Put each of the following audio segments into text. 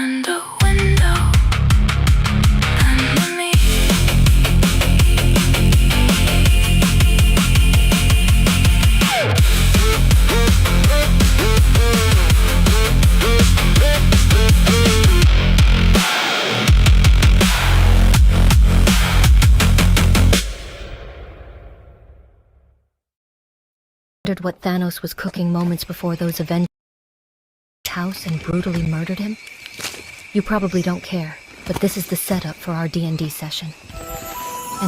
and a window and me. Wondered what Thanos was cooking moments before those Avengers house and brutally murdered him? You probably don't care, but this is the setup for our D&D session.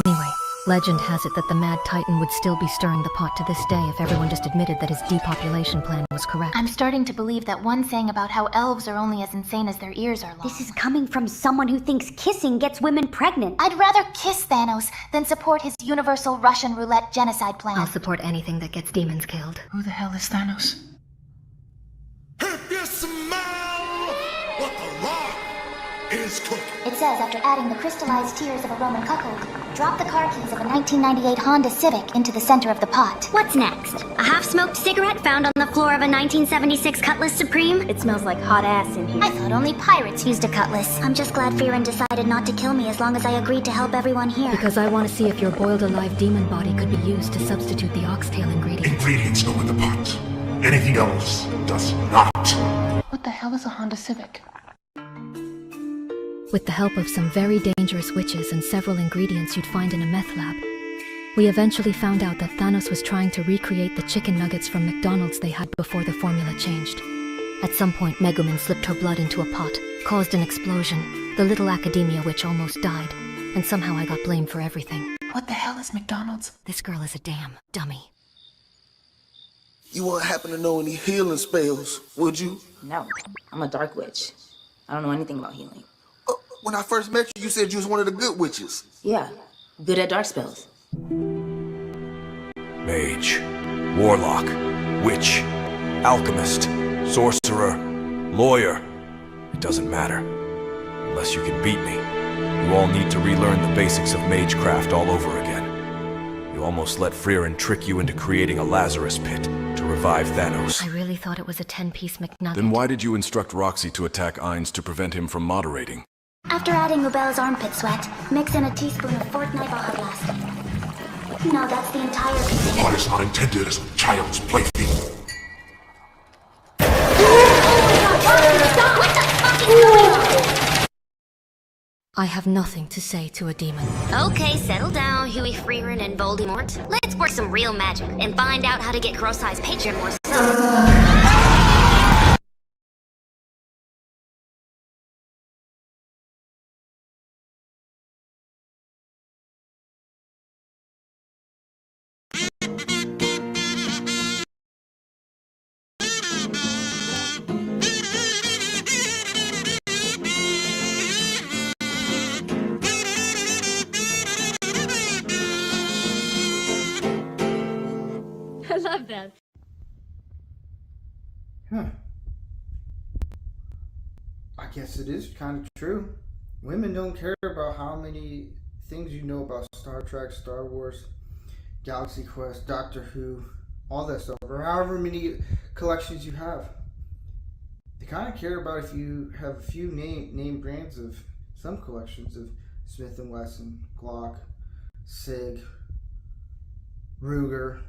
Anyway, legend has it that the Mad Titan would still be stirring the pot to this day if everyone just admitted that his depopulation plan was correct. I'm starting to believe that one saying about how elves are only as insane as their ears are long. This is coming from someone who thinks kissing gets women pregnant. I'd rather kiss Thanos than support his universal Russian roulette genocide plan. I'll support anything that gets demons killed. Who the hell is Thanos? If you smell what the rock is cooking. It says after adding the crystallized tears of a Roman cuckold, drop the car keys of a 1998 Honda Civic into the center of the pot. What's next? A half-smoked cigarette found on the floor of a 1976 Cutlass Supreme? It smells like hot ass in here. I thought only pirates used a cutlass. I'm just glad Fearon decided not to kill me as long as I agreed to help everyone here. Because I want to see if your boiled alive demon body could be used to substitute the oxtail ingredient. Ingredients go in the pot. Anything else does not. What the hell is a Honda Civic? With the help of some very dangerous witches and several ingredients you'd find in a meth lab, we eventually found out that Thanos was trying to recreate the chicken nuggets from McDonald's they had before the formula changed. At some point, Megumin slipped her blood into a pot, caused an explosion, the little academia witch almost died, and somehow I got blamed for everything. What the hell is McDonald's? This girl is a damn dummy. You wouldn't happen to know any healing spells, would you? No, I'm a dark witch. I don't know anything about healing. When I first met you, you said you was one of the good witches. Yeah, good at dark spells. Mage, warlock, witch, alchemist, sorcerer, lawyer. It doesn't matter. Unless you can beat me, you all need to relearn the basics of magecraft all over again. You almost let Fearon trick you into creating a Lazarus pit to revive Thanos. I really thought it was a 10-piece McNugget. Then why did you instruct Roxy to attack Ainz to prevent him from moderating? After adding Rubel's armpit sweat, mix in a teaspoon of Fortnite Baja Blast. No, that's the entire piece. The pot is not intended as a child's plaything. I have nothing to say to a demon. Okay, settle down, Huey Freeman and Voldemort. Let's work some real magic and find out how to get Cross-Eye's patron more stuff. I love that. Huh. I guess it is kind of true. Women don't care about how many things you know about Star Trek, Star Wars, Galaxy Quest, Doctor Who, all that stuff, or however many collections you have. They kind of care about if you have a few name brands of some collections of Smith & Wesson, Glock, Sig, Ruger.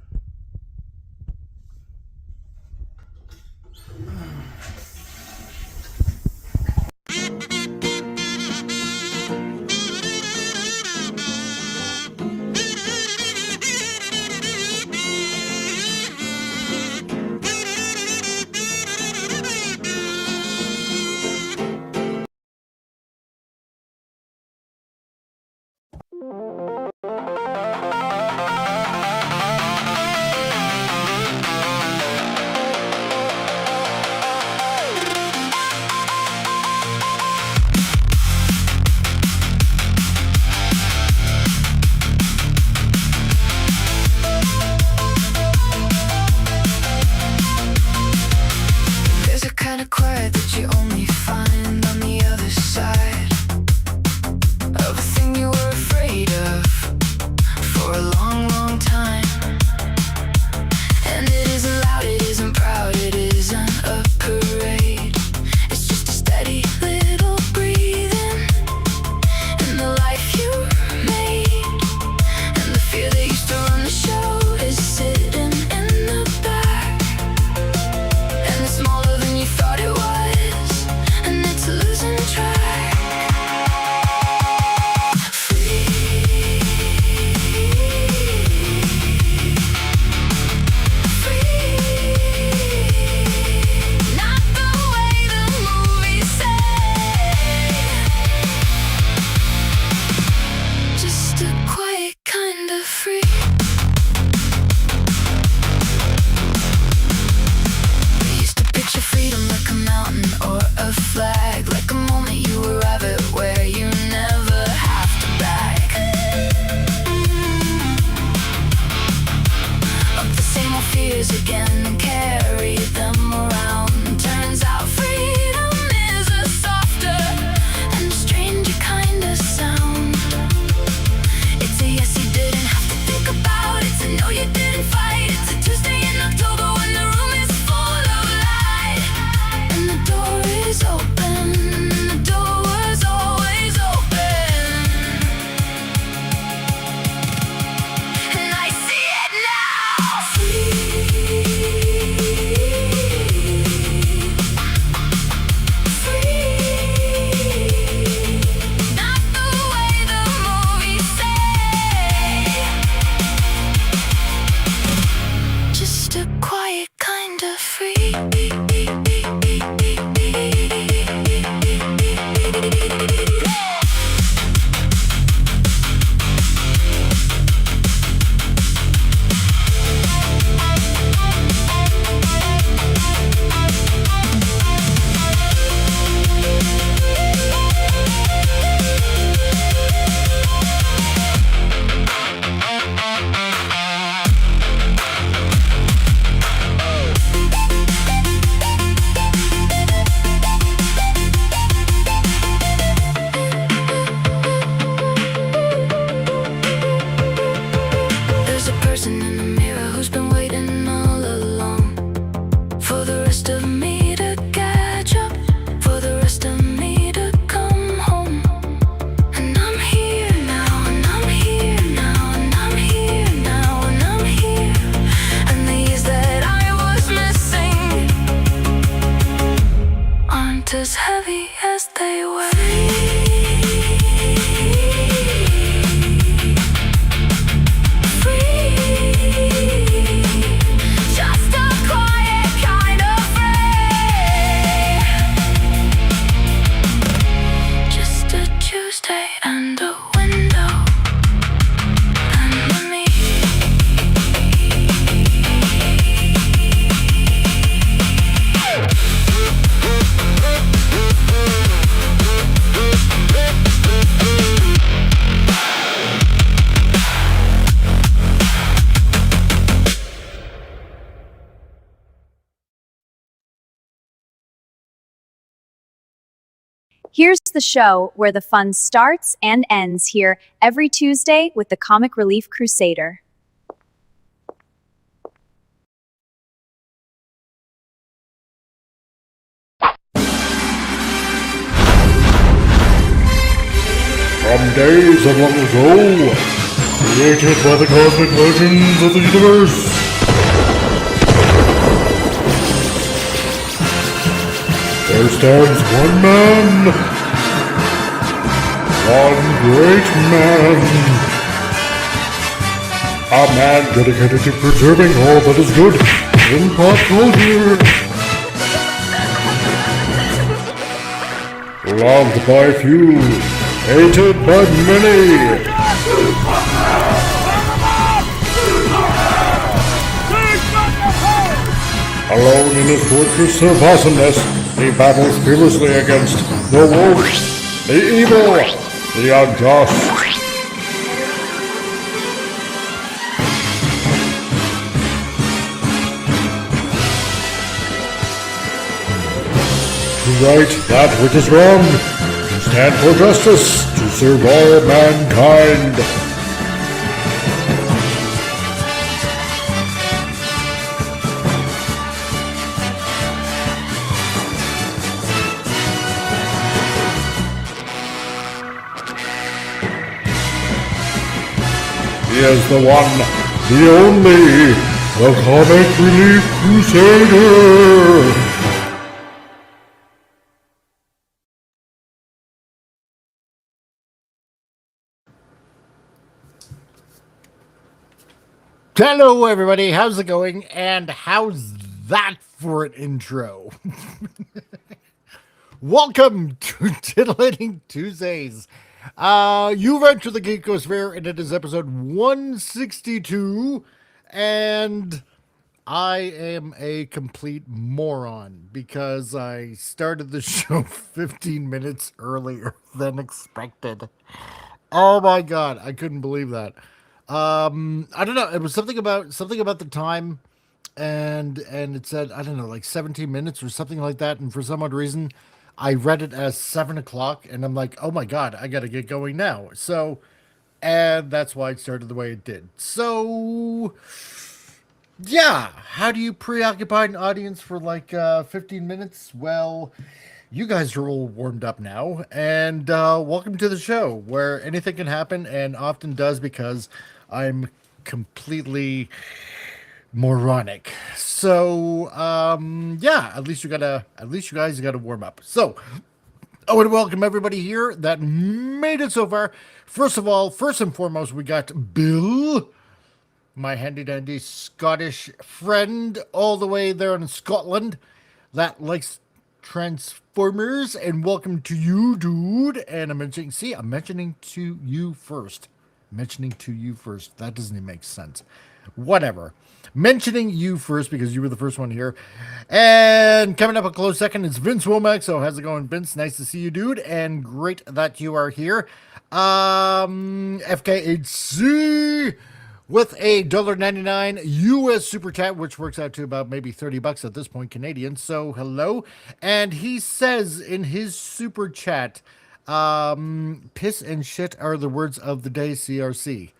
and a window under me. Here's the show where the fun starts and ends here every Tuesday with the comic Relief Crusader. From days of long ago, created by the cosmic legends of the universe, there stands one man, one great man, a man dedicated to preserving all that is good in pop culture. Loved by few, hated by many. Alone in his fortress of awesomeness, he battles fearlessly against the wolf, the evil, the unjust. To right that which is wrong, to stand for justice, to serve all mankind. He is the one, the only, the Comic Relief Crusader! Hello everybody, how's it going? And how's that for an intro? Welcome to Titillating Tuesdays. You've entered the Geekosphere, and it is episode 162, and I am a complete moron because I started the show 15 minutes earlier than expected. Oh my god, I couldn't believe that. I don't know, it was something about the time, and it said, I don't know, like 17 minutes or something like that, and for some odd reason I read it as 7 o'clock, and I'm like, oh my god, I gotta get going now. So, and that's why it started the way it did. So, yeah, how do you preoccupy an audience for like 15 minutes? Well, you guys are all warmed up now, and welcome to the show where anything can happen, and often does, because I'm completely moronic. So, yeah, at least you guys gotta warm up. So, I want to welcome everybody here that made it so far. First and foremost, we got Bill, my handy-dandy Scottish friend, all the way there in Scotland, that likes Transformers, and welcome to you, dude. And I'm mentioning to you first. That doesn't even make sense. Whatever. Mentioning you first because you were the first one here. And coming up a close second is Vince Womack. So how's it going, Vince? Nice to see you, dude. And great that you are here. FKHC with a $1.99 US super chat, which works out to about maybe $30 at this point, Canadian. So hello. And he says in his super chat, piss and shit are the words of the day, CRC.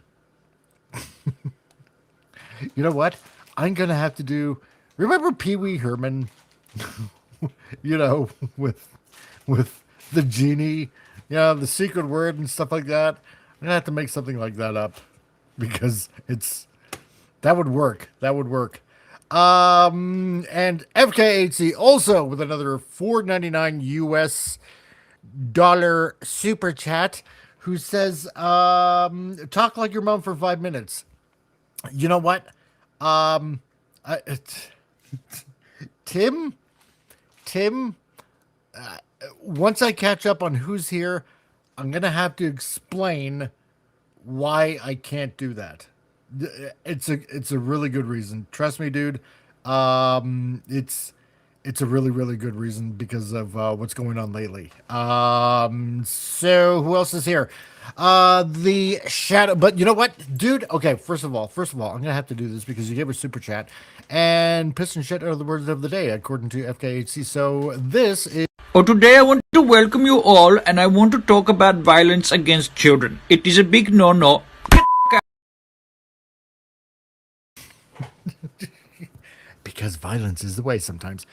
You know what? I'm going to have to do... Remember Pee Wee Herman? You know, with the genie? Yeah, the secret word and stuff like that. I'm going to have to make something like that up. Because that would work. And FKHC also with another $4.99 US dollar super chat, who says, talk like your mom for 5 minutes. You know what? Tim, once I catch up on who's here, I'm going to have to explain why I can't do that. It's a really good reason. Trust me, dude. It's a really, really good reason because of what's going on lately. So who else is here? The shadow, but you know what, dude? Okay, first of all, I'm gonna have to do this because you gave a super chat, and piss and shit are the words of the day according to FKHC. So this is. Oh, today I want to welcome you all, and I want to talk about violence against children. It is a big no-no. Because violence is the way sometimes.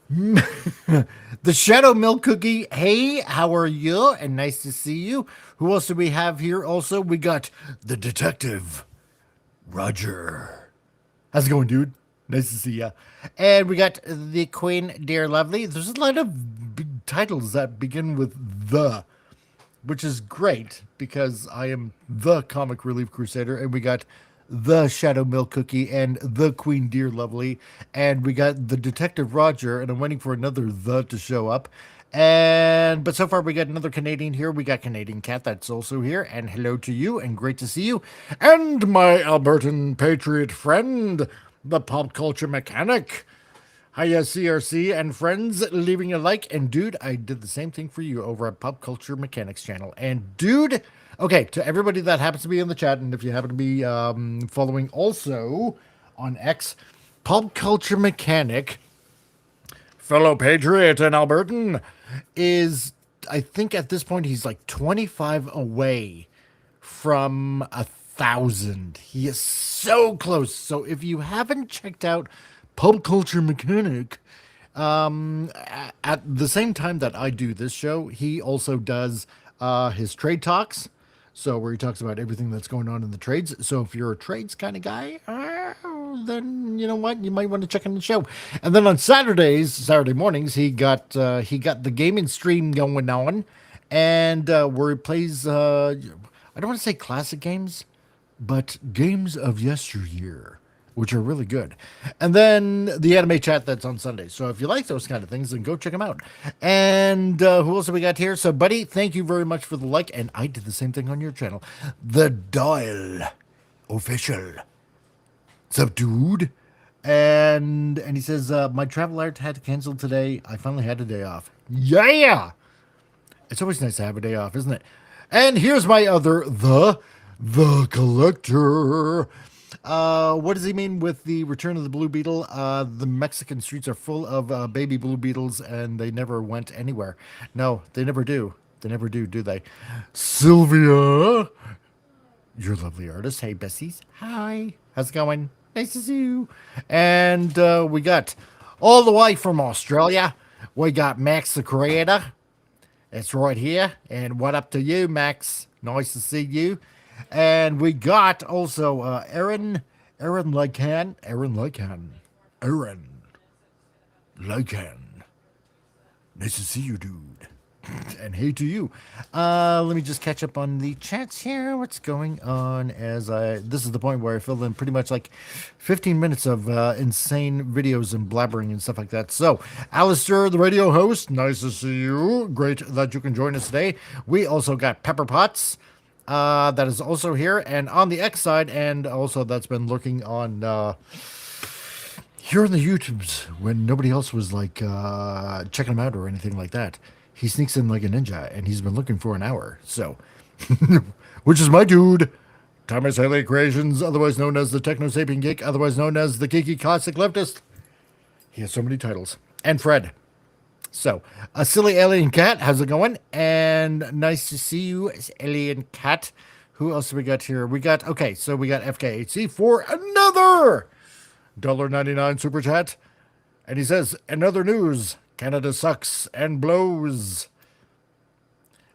The Shadow Milk Cookie. Hey, how are you? And nice to see you. Who else do we have here? Also, we got the detective, Roger. How's it going, dude? Nice to see ya. And we got the Queen, Dear Lovely. There's a lot of big titles that begin with the, which is great because I am the Comic Relief Crusader, and we got the Shadow Milk Cookie and the Queen Dear Lovely, and we got the Detective Roger, and I'm waiting for another the to show up. But so far we got another Canadian here. We got Canadian Cat that's also here, and hello to you, and great to see you. And my Albertan patriot friend, the pop culture mechanic. Hiya, CRC and friends, leaving a like. And dude, I did the same thing for you over at Pop Culture Mechanics channel. And dude, okay, to everybody that happens to be in the chat, and if you happen to be following also on X, Pop Culture Mechanic, fellow patriot and Albertan, is, I think at this point, he's like 25 away from 1,000. He is so close. So if you haven't checked out Pop Culture Mechanic, at the same time that I do this show, he also does his trade talks. So where he talks about everything that's going on in the trades. So if you're a trades kind of guy, then you know what, you might want to check in the show. And then on Saturday mornings, he got the gaming stream going on, and where he plays I don't want to say classic games, but games of yesteryear, which are really good. And then the anime chat that's on Sunday. So if you like those kind of things, then go check them out. And who else have we got here? So, buddy, thank you very much for the like. And I did the same thing on your channel. The Doyle Official. What's up, dude? And he says, my travel art had to cancel today. I finally had a day off. Yeah! It's always nice to have a day off, isn't it? And here's my other, the Collector. What does he mean with the return of the Blue Beetle? The Mexican streets are full of baby Blue Beetles, and they never went anywhere. No, they never do. They never do they? Sylvia, you're a lovely artist. Hey, Bessies. Hi. How's it going? Nice to see you. And we got all the way from Australia. We got Max the Creator. It's right here. And what up to you, Max? Nice to see you. And we got also Aaron Lycan. Nice to see you, dude. And hey to you. Let me just catch up on the chats here. What's going on this is the point where I fill in pretty much like 15 minutes of insane videos and blabbering and stuff like that. So, Alistair, the radio host, nice to see you. Great that you can join us today. We also got Pepper Potts. That is also here, and on the X side, and also that's been lurking on here in the YouTubes when nobody else was like checking him out or anything like that. He sneaks in like a ninja, and he's been looking for an hour. So, which is my dude, Thomas Haley Creations, otherwise known as the Techno Sapien Geek, otherwise known as the Geeky Classic Leftist. He has so many titles, and Fred. So, a silly alien cat, how's it going? And nice to see you, alien cat. Who else do we got here? We got FKHC for another $1.99 super chat. And he says, another news, Canada sucks and blows.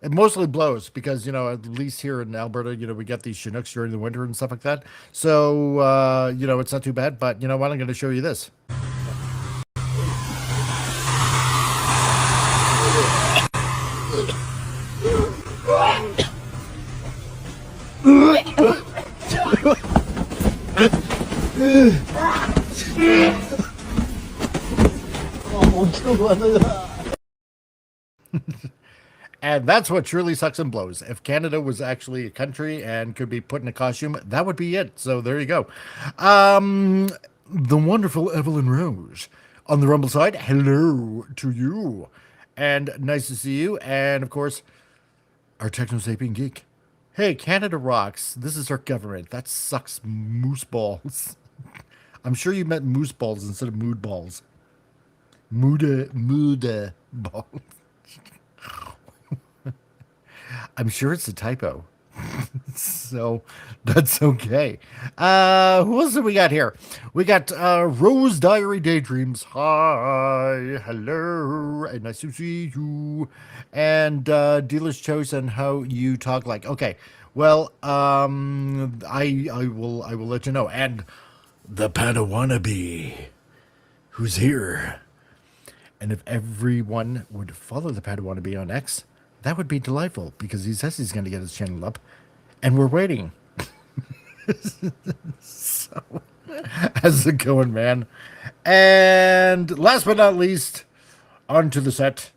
It mostly blows because, at least here in Alberta, we get these Chinooks during the winter and stuff like that. So, it's not too bad. But, I'm going to show you this. And that's what truly sucks and blows. If Canada was actually a country and could be put in a costume, that would be it. So there you go. The wonderful Evelyn Rose on the Rumble side. Hello to you. And nice to see you. And of course, our Techno Sapien Geek. Hey, Canada rocks. This is our government. That sucks moose balls. I'm sure you meant moose balls instead of mood balls. Muda balls. I'm sure it's a typo. So that's okay. Who else do we got here? We got Rose Diary Daydreams. Hi. Hello. And nice to see you. And Dealer's Choice and How You Talk Like. Okay. Well, I will let you know. And the Padawannabe, who's here. And if everyone would follow the Padawannabe on X, that would be delightful, because he says he's going to get his channel up, and we're waiting. So, how's it going, man? And last but not least, onto the set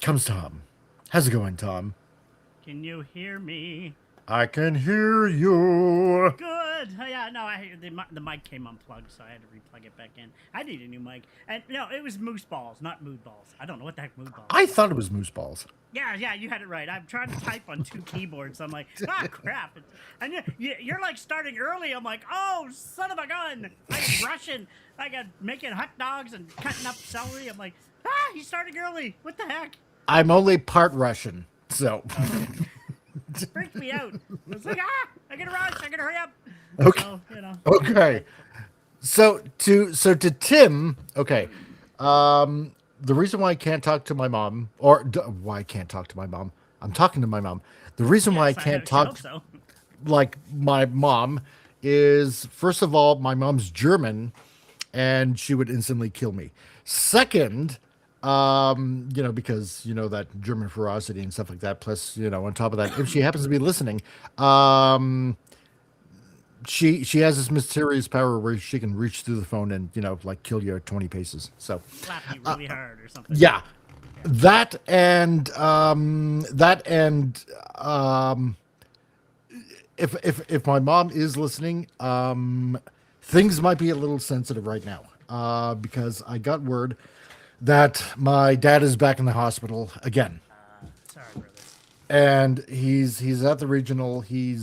comes Tom. How's it going, Tom? Can you hear me? I can hear you. Good. Yeah, no, the mic came unplugged, so I had to replug it back in. I need a new mic. And no, it was moose balls, not mood balls. I don't know what the heck mood balls. I thought it was moose balls. Yeah, you had it right. I'm trying to type on 2 keyboards. I'm like, crap. And you're like starting early. I'm like, oh, son of a gun. I'm rushing. I got making hot dogs and cutting up celery. I'm like, he's starting early. What the heck? I'm only part Russian, so. It freaked me out. I was like, I gotta rush. I gotta hurry up. Okay. So, you know. Okay. So to Tim, okay. The reason why I can't talk to my mom, or why I can't talk to my mom, I'm talking to my mom. The reason why I can't talk like my mom is, first of all, my mom's German, and she would instantly kill me. Second, because, that German ferocity and stuff like that. Plus, on top of that, if she happens to be listening, she has this mysterious power where she can reach through the phone and, kill you at 20 paces. So slap you really hard or something. Yeah. That and if my mom is listening, things might be a little sensitive right now, because I got word that my dad is back in the hospital again. Sorry, brother. And he's at the regional. He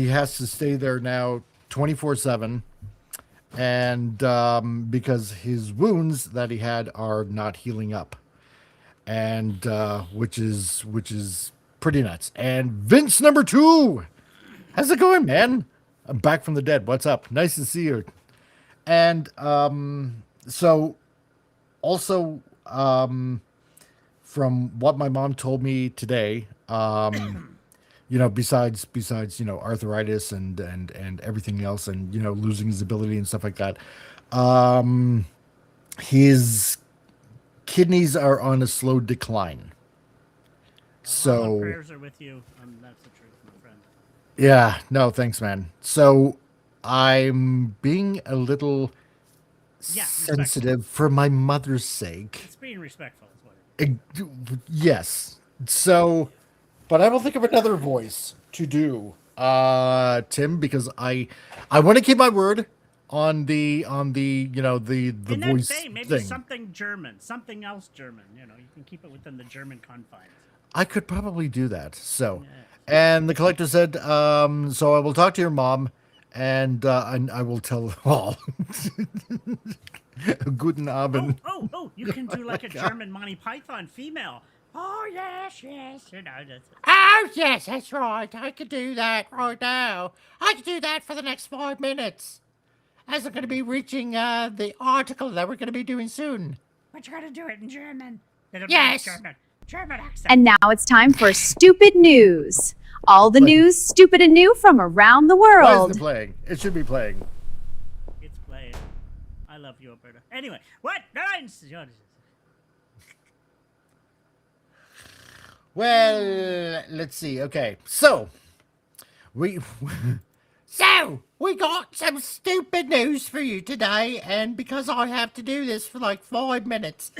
has to stay there now 24/7, and because his wounds that he had are not healing up, and which is pretty nuts. And Vince number 2, how's it going, man? I'm back from the dead. What's up? Nice to see you. And so. Also, from what my mom told me today, besides arthritis and everything else, and losing his ability and stuff like that, his kidneys are on a slow decline. So my prayers are with you. That's the truth, my friend. Yeah, no, thanks, man. So I'm being a little sensitive for my mother's sake. It's being respectful. Is what yes. So, but I will think of another voice to do, Tim, because I want to keep my word on the the in voice that maybe thing. something German, something else German. You can keep it within the German confines. I could probably do that. So, and the collector said, so I will talk to your mom. And I will tell all. Guten Abend. Oh! You can do like a German Monty Python female. Oh yes. Oh, yes, that's right. I could do that right now. I could do that for the next 5 minutes. As I'm going to be reaching the article that we're going to be doing soon. But you got to do it in German. Yes. German accent. And now it's time for Stupid News. All the news, stupid and new from around the Why world. is it playing? It should be playing. It's playing. I love you, Alberta. Anyway, what? Nines? Well, let's see. Okay, so we got some stupid news for you today, and because I have to do this for like 5 minutes,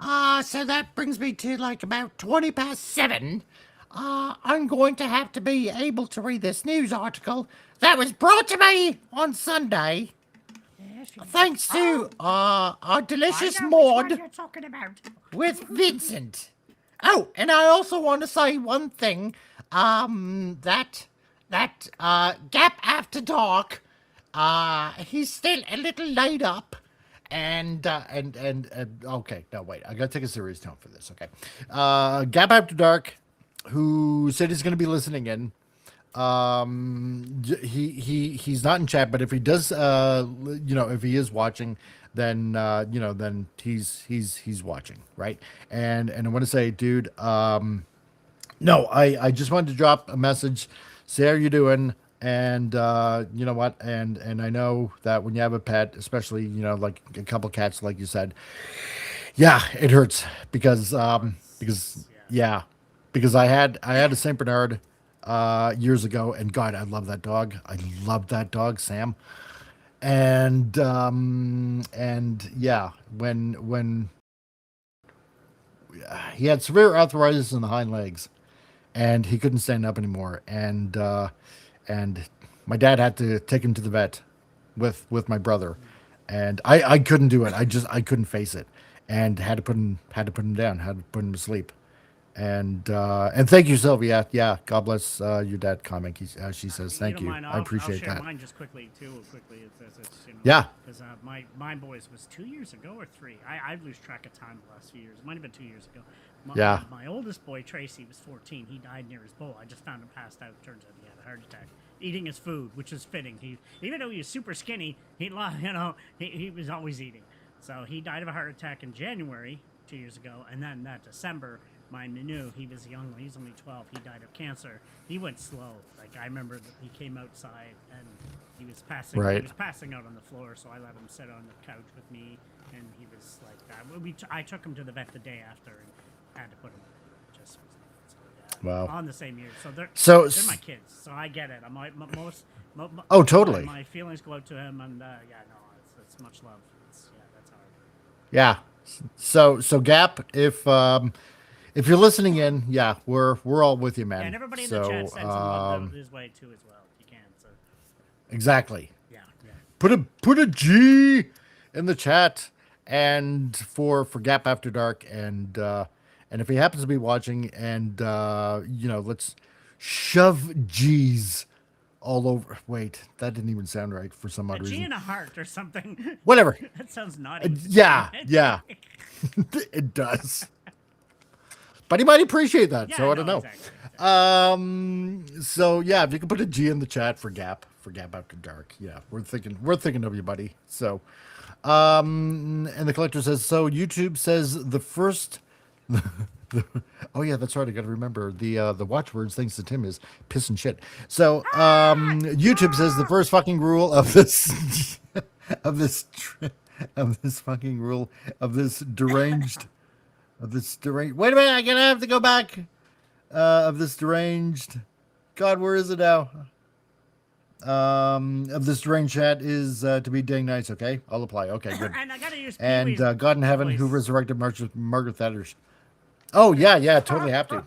So that brings me to like about 20 past 7. I'm going to have to be able to read this news article that was brought to me on Sunday. Thanks to our delicious Maud you're talking about. with Vincent. Oh, and I also want to say one thing. That Gap After Dark, he's still a little laid up. And okay, no, wait, I gotta take a serious tone for this, okay? Gap After Dark, who said he's gonna be listening in. He's not in chat, but if he does, if he is watching, then then he's watching, right? And I want to say, dude, no, I just wanted to drop a message, say how you doing, and you know what, and I know that when you have a pet, especially like a couple cats, like you said, yeah, it hurts because because I had a Saint Bernard years ago, and God, I love that dog. I love that dog, Sam. And yeah, when he had severe arthritis in the hind legs, and he couldn't stand up anymore, and my dad had to take him to the vet with my brother, and I couldn't do it. I couldn't face it, and had to put him down, had to put him to sleep. And thank you, Sylvia. Yeah, God bless your dad. Comic. She says thank you. I appreciate I'll share that. mine just quickly too. It's Yeah. Because my boys was 2 years ago or 3. I lose track of time the last few years. It might have been 2 years ago. Yeah. My oldest boy Tracy was 14. He died near his bowl. I just found him passed out. Turns out he had a heart attack. Eating his food, which is fitting. Even though he was super skinny, he was always eating. So he died of a heart attack in January 2 years ago, and then that December. My Manu, he was young, he's only 12, he died of cancer. He went slow. Like, I remember that he came outside and he was passing out on the floor, so I let him sit on the couch with me, and he was like that. I took him to the vet the day after and had to put him just wow. on the same year. So they're my kids, so I get it. Oh, totally. My feelings go out to him, and it's much love. That's hard. Yeah. So Gap, if you're listening in, yeah, we're all with you, man. Yeah, and everybody in the chat sends some love his way too as well. If you can. So. Exactly. Yeah. Put a G in the chat, and for Gap After Dark, and if he happens to be watching, and let's shove G's all over. Wait, that didn't even sound right for some odd reason. A G and a heart or something. Whatever. That sounds naughty. Yeah. It does. But he might appreciate that, so I don't know. Exactly. So yeah, if you can put a G in the chat for Gap After Dark, yeah, we're thinking of you, buddy. So, and the collector says so. YouTube says the first. Oh yeah, that's right. I got to remember the watchwords. Thanks to Tim is piss and shit. So YouTube says the first fucking rule of this of this fucking rule of this deranged. Wait a minute, I'm gonna have to go back. Of this deranged. God, where is it now? Of this deranged chat is to be dang nice. Okay, I'll apply. Okay, good. And I gotta use and God in heaven, who resurrected Margaret Thatcher. Oh yeah, totally have to.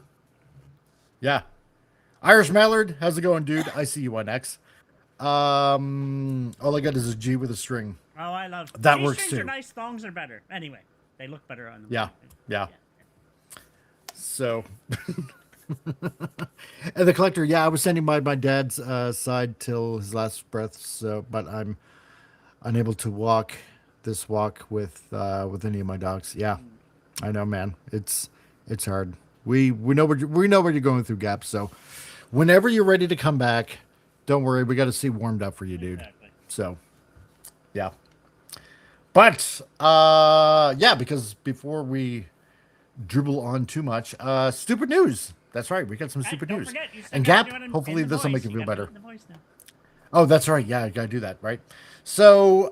Yeah, Irish Mallard, how's it going, dude? I see you on X. All I got is a G with a string. Oh, I love that. Works too. Are nice. Thongs are better. Anyway, they look better on them. Yeah. So, and the collector, yeah, I was standing by my dad's side till his last breath. So, but I'm unable to walk this walk with any of my dogs. Yeah, I know, man. It's hard. We know what you're going through, Gap. So, whenever you're ready to come back, don't worry. We got to see warmed up for you, dude. Exactly. So, yeah. But yeah, because before we dribble on too much, stupid news. That's right, we got some stupid news. And Gap, hopefully this will make you feel better. Oh, that's right. Yeah, I gotta do that, right? So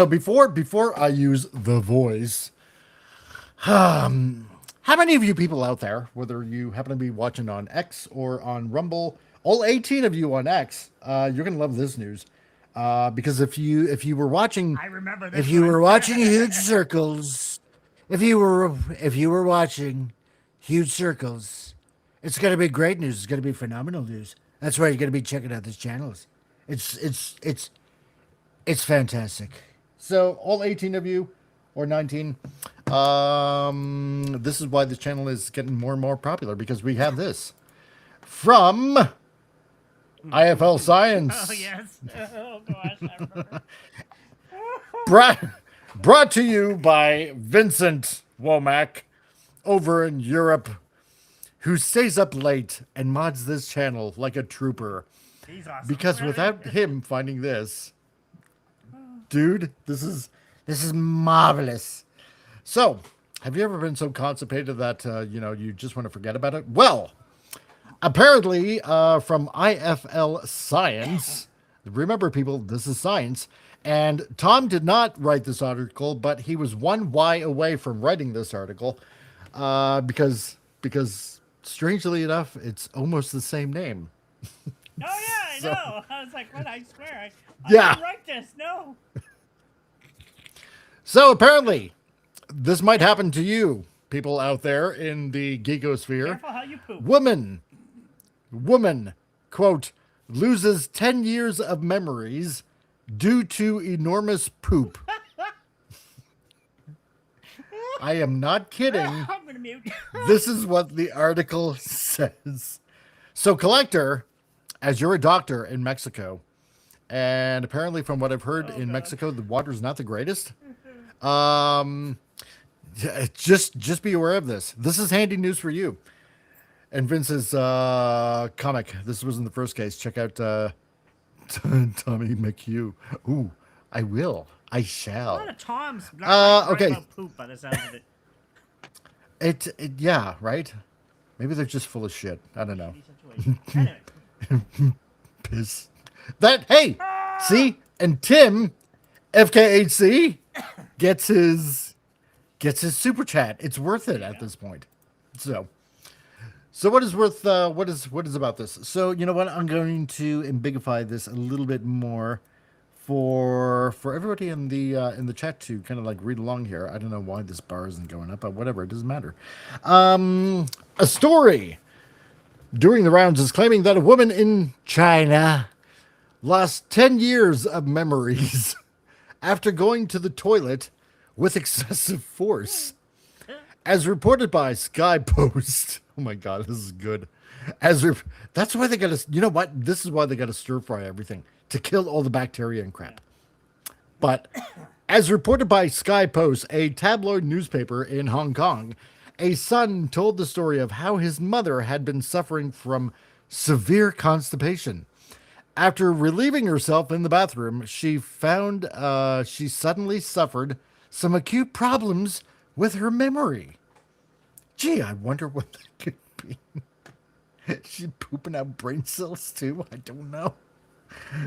before I use the voice, how many of you people out there, whether you happen to be watching on X or on Rumble, all 18 of you on X, you're gonna love this news. Because if you were watching, I remember this if you were watching Huge Circles, if you were watching Huge Circles, it's gonna be great news. It's gonna be phenomenal news. That's why you're gonna be checking out this channel. It's fantastic. So all 18 of you, or 19, this is why this channel is getting more and more popular, because we have this from IFL Science. Oh, yes. Oh, gosh. I remember. Brought to you by Vincent Womack over in Europe, who stays up late and mods this channel like a trooper. He's awesome. Because without him finding this, dude, this is marvelous. So, have you ever been so constipated that you just want to forget about it? Well, apparently, from IFL Science, remember, people, this is science. And Tom did not write this article, but he was one Y away from writing this article, because strangely enough, it's almost the same name. Oh yeah, I know. I was like, what? I swear, I Yeah. didn't write this. No. So apparently, this might happen to you, people out there in the geekosphere. Careful how you poop. Woman, quote, loses 10 years of memories due to enormous poop. I am not kidding. I'm gonna mute. This is what the article says. So, Collector, as you're a doctor in Mexico, and apparently from what I've heard in Mexico, the water's not the greatest. Just be aware of this. This is handy news for you. And Vince's comic. This wasn't the first case. Check out Tommy McHugh. Ooh, I will. I shall. A lot of Toms. Okay. About poop by the sound of it. Yeah, right? Maybe they're just full of shit. I don't know. Anyway. Piss. Hey, see? And Tim, FKHC, gets his super chat. It's worth it at this point. So what is worth? What is about this? So you know what? I'm going to ambigify this a little bit more for everybody in the chat to kind of like read along here. I don't know why this bar isn't going up, but whatever. It doesn't matter. A story during the rounds is claiming that a woman in China lost 10 years of memories after going to the toilet with excessive force. As reported by Sky Post. Oh my God, this is good. That's why they got to, you know what? This is why they got to stir fry everything, to kill all the bacteria and crap. But as reported by Sky Post, a tabloid newspaper in Hong Kong, a son told the story of how his mother had been suffering from severe constipation. After relieving herself in the bathroom, she found she suddenly suffered some acute problems with her memory. Gee, I wonder what that could be. She pooping out brain cells too? I don't know.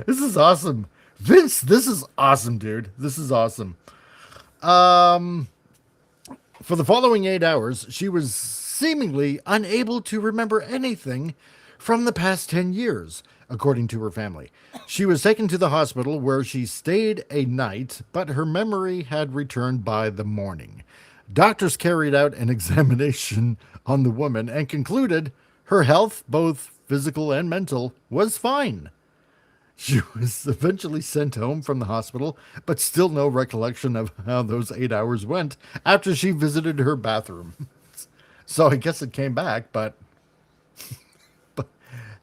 This is awesome. Vince, this is awesome, dude. This is awesome. For the following 8 hours, she was seemingly unable to remember anything from the past 10 years, according to her family. She was taken to the hospital where she stayed a night, but her memory had returned by the morning. Doctors carried out an examination on the woman and concluded her health, both physical and mental, was fine. She was eventually sent home from the hospital, but still no recollection of how those 8 hours went after she visited her bathroom. So I guess it came back, but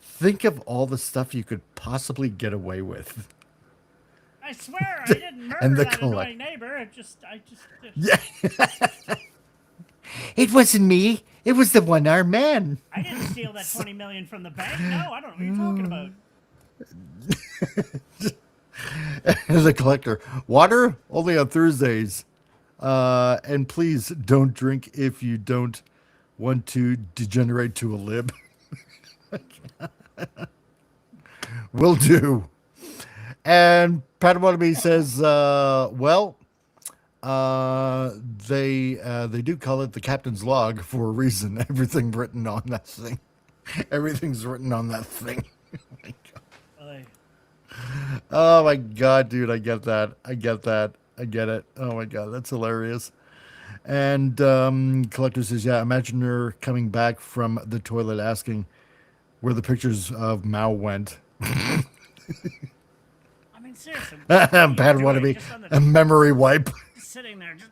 think of all the stuff you could possibly get away with. I swear, I didn't murder that annoying neighbor. Yeah. It wasn't me. It was the one-armed man. I didn't steal that 20 million from the bank. No, I don't know what you're talking about. The Collector. Water only on Thursdays. And please don't drink if you don't want to degenerate to a lib. Will do. And Padawannabe says, they do call it the captain's log for a reason. Everything written on that thing. Everything's written on that thing. Oh my God, dude, I get that. I get it. Oh my God, that's hilarious. And Collector says, yeah, imagine her coming back from the toilet asking where the pictures of Mao went. I mean, seriously. Bad wannabe. A memory wipe. Sitting there, just.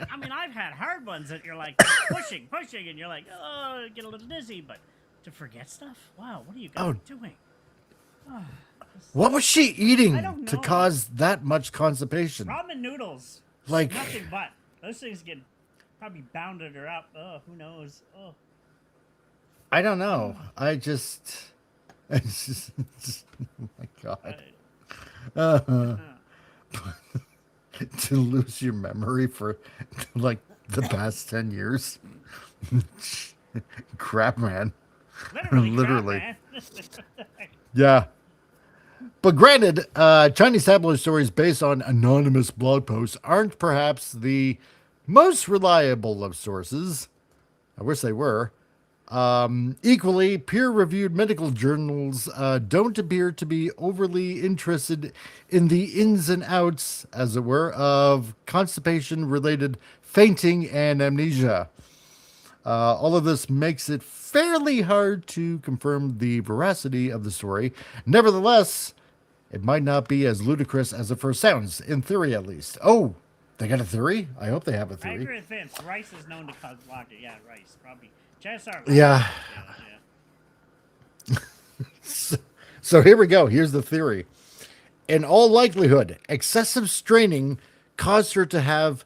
I mean, I've had hard ones that you're like pushing, and you're like, oh, get a little dizzy. But to forget stuff? Wow, what are you guys doing? Oh, what was she eating I don't know. to cause that much constipation? Ramen noodles. Like nothing but. Those things get probably bounded her up. Oh, who knows? Oh. I don't know. I just oh my God. To lose your memory for like the past 10 years. Crap, man. Literally. Crap, man. Yeah. But granted, Chinese tabloid stories based on anonymous blog posts aren't perhaps the most reliable of sources. I wish they were. Equally, peer-reviewed medical journals don't appear to be overly interested in the ins and outs, as it were, of constipation-related fainting and amnesia. All of this makes it fairly hard to confirm the veracity of the story. Nevertheless, it might not be as ludicrous as it first sounds, in theory at least. Oh, they got a theory? I hope they have a I theory. agree with Vince. Rice is known to cause blockage. Yeah, rice. Probably. Yeah. So here we go. Here's the theory. In all likelihood, excessive straining caused her to have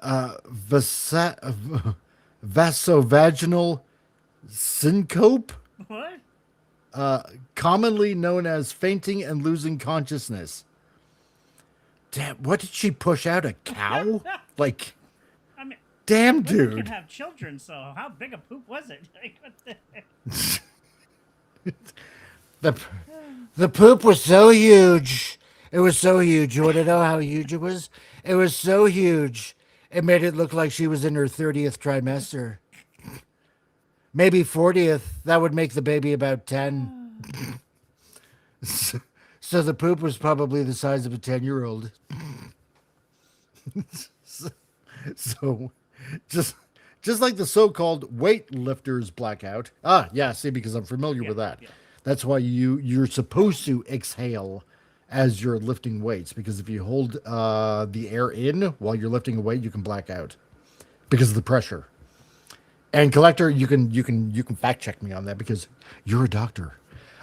vasovaginal syncope. What? Commonly known as fainting and losing consciousness. Damn, what did she push out? A cow? Like, I mean, damn, dude. dude. Can have children, so how big a poop was it? Like, what the poop was so huge. It was so huge. You want to know how huge it was? It was so huge. It made it look like she was in her 30th trimester. Maybe 40th. That would make the baby about 10. So the poop was probably the size of a 10-year-old. So, just like the so-called weightlifters blackout. Ah, yeah, see, because I'm familiar with that. Yeah. That's why you're supposed to exhale as you're lifting weights, because if you hold the air in while you're lifting a weight, you can black out because of the pressure. And Collector, you can fact check me on that because you're a doctor.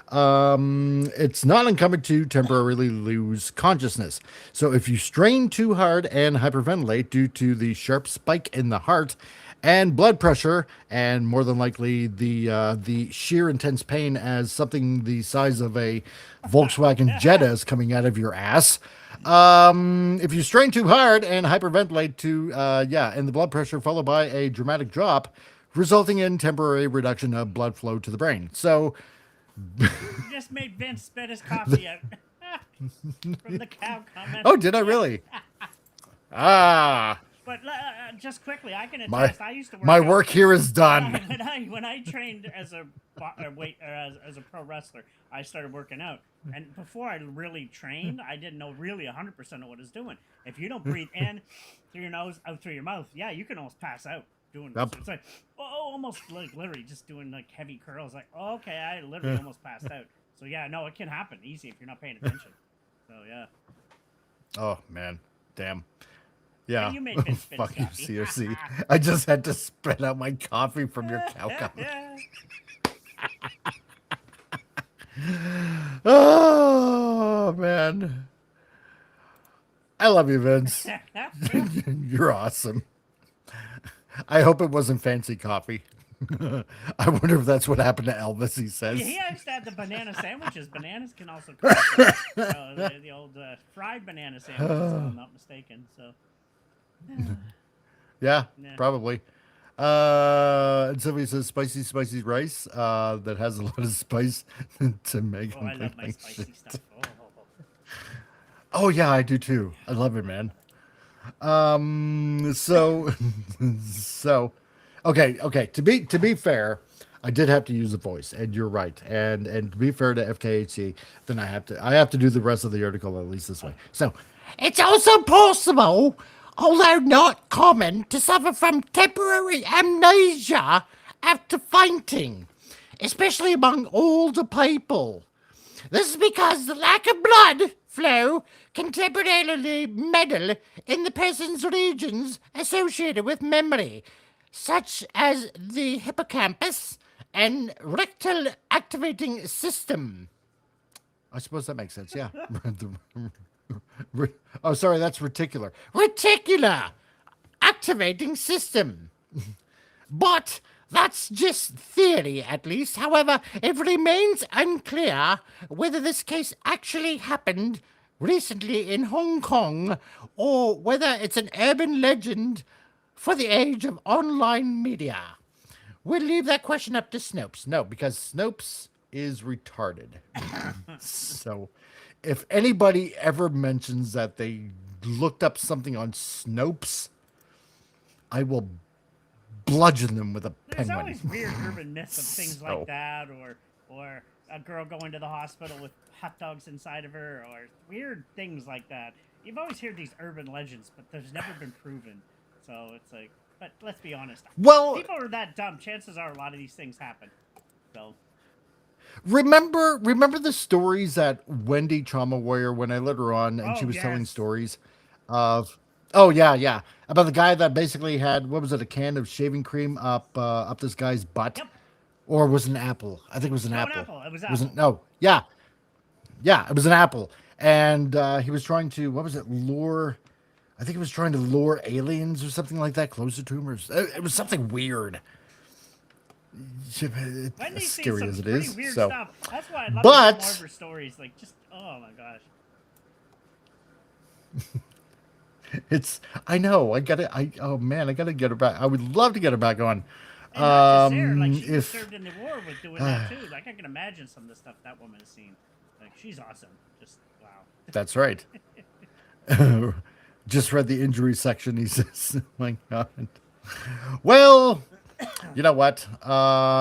It's not uncommon to temporarily lose consciousness. So if you strain too hard and hyperventilate due to the sharp spike in the heart and blood pressure, and more than likely the sheer intense pain as something the size of a Volkswagen Jetta is coming out of your ass. If you strain too hard and hyperventilate and the blood pressure followed by a dramatic drop, resulting in temporary reduction of blood flow to the brain. So you just made Vince spit his coffee out from the cow comment. Oh, did I really? But just quickly, I can attest. I used to work. My work here is done. When I trained as a as a pro wrestler, I started working out. And before I really trained, I didn't know really 100% of what I was doing. If you don't breathe in through your nose, out through your mouth, yeah, you can almost pass out. It's like almost like literally just doing like heavy curls. Like, oh, okay, I literally almost passed out. So yeah, no, it can happen easy if you're not paying attention. So yeah. Oh man, damn. Yeah. Hey, you made Vince spit fuck you, coffee. CRC. I just had to spit out my coffee from your cow comment. Oh man, I love you, Vince. You're awesome. I hope it wasn't fancy coffee. I wonder if that's what happened to Elvis, he says. Yeah, he used to have the banana sandwiches. Bananas can also come the old fried banana sandwiches, if I'm not mistaken. So, yeah, probably. And somebody says spicy rice that has a lot of spice to make. Oh, I love my spicy stuff. Oh, yeah, I do too. I love it, man. So okay. To be fair, I did have to use a voice, and you're right. And to be fair to FKHC, then I have to do the rest of the article at least this way. So it's also possible although not common, to suffer from temporary amnesia after fainting, especially among older people. This is because the lack of blood flow can temporarily meddle in the person's regions associated with memory, such as the hippocampus and rectal activating system. I suppose that makes sense, yeah. Oh, sorry, that's reticular. Reticular activating system. But that's just theory, at least. However, it remains unclear whether this case actually happened recently in Hong Kong or whether it's an urban legend for the age of online media. We'll leave that question up to Snopes. No, because Snopes is retarded. So if anybody ever mentions that they looked up something on Snopes, I will bludgeon them with a There's penguin. always weird urban myths of things like that, or a girl going to the hospital with hot dogs inside of her, or weird things like that. You've always heard these urban legends, but there's never been proven. So it's like, but let's be honest. Well, people are that dumb. Chances are a lot of these things happen. So. Remember the stories that Wendy Trauma Warrior, when I let her on, and she was telling stories of, about the guy that basically had, what was it, a can of shaving cream up this guy's butt, or was it an apple? I think it was an apple. It was apple. It was an apple, and he was trying to, what was it, lure? I think he was trying to lure aliens or something like that closer to him, or it was something weird. As scary as it is, so. Stuff. That's why I love more of her stories. Like, just oh my gosh. I know. I gotta get her back. I would love to get her back on. And not just there, like she served in the war with doing that too. Like I can imagine some of the stuff that woman has seen. Like she's awesome. Just wow. That's right. Just read the injury section. He says, oh "My God." Well, you know what?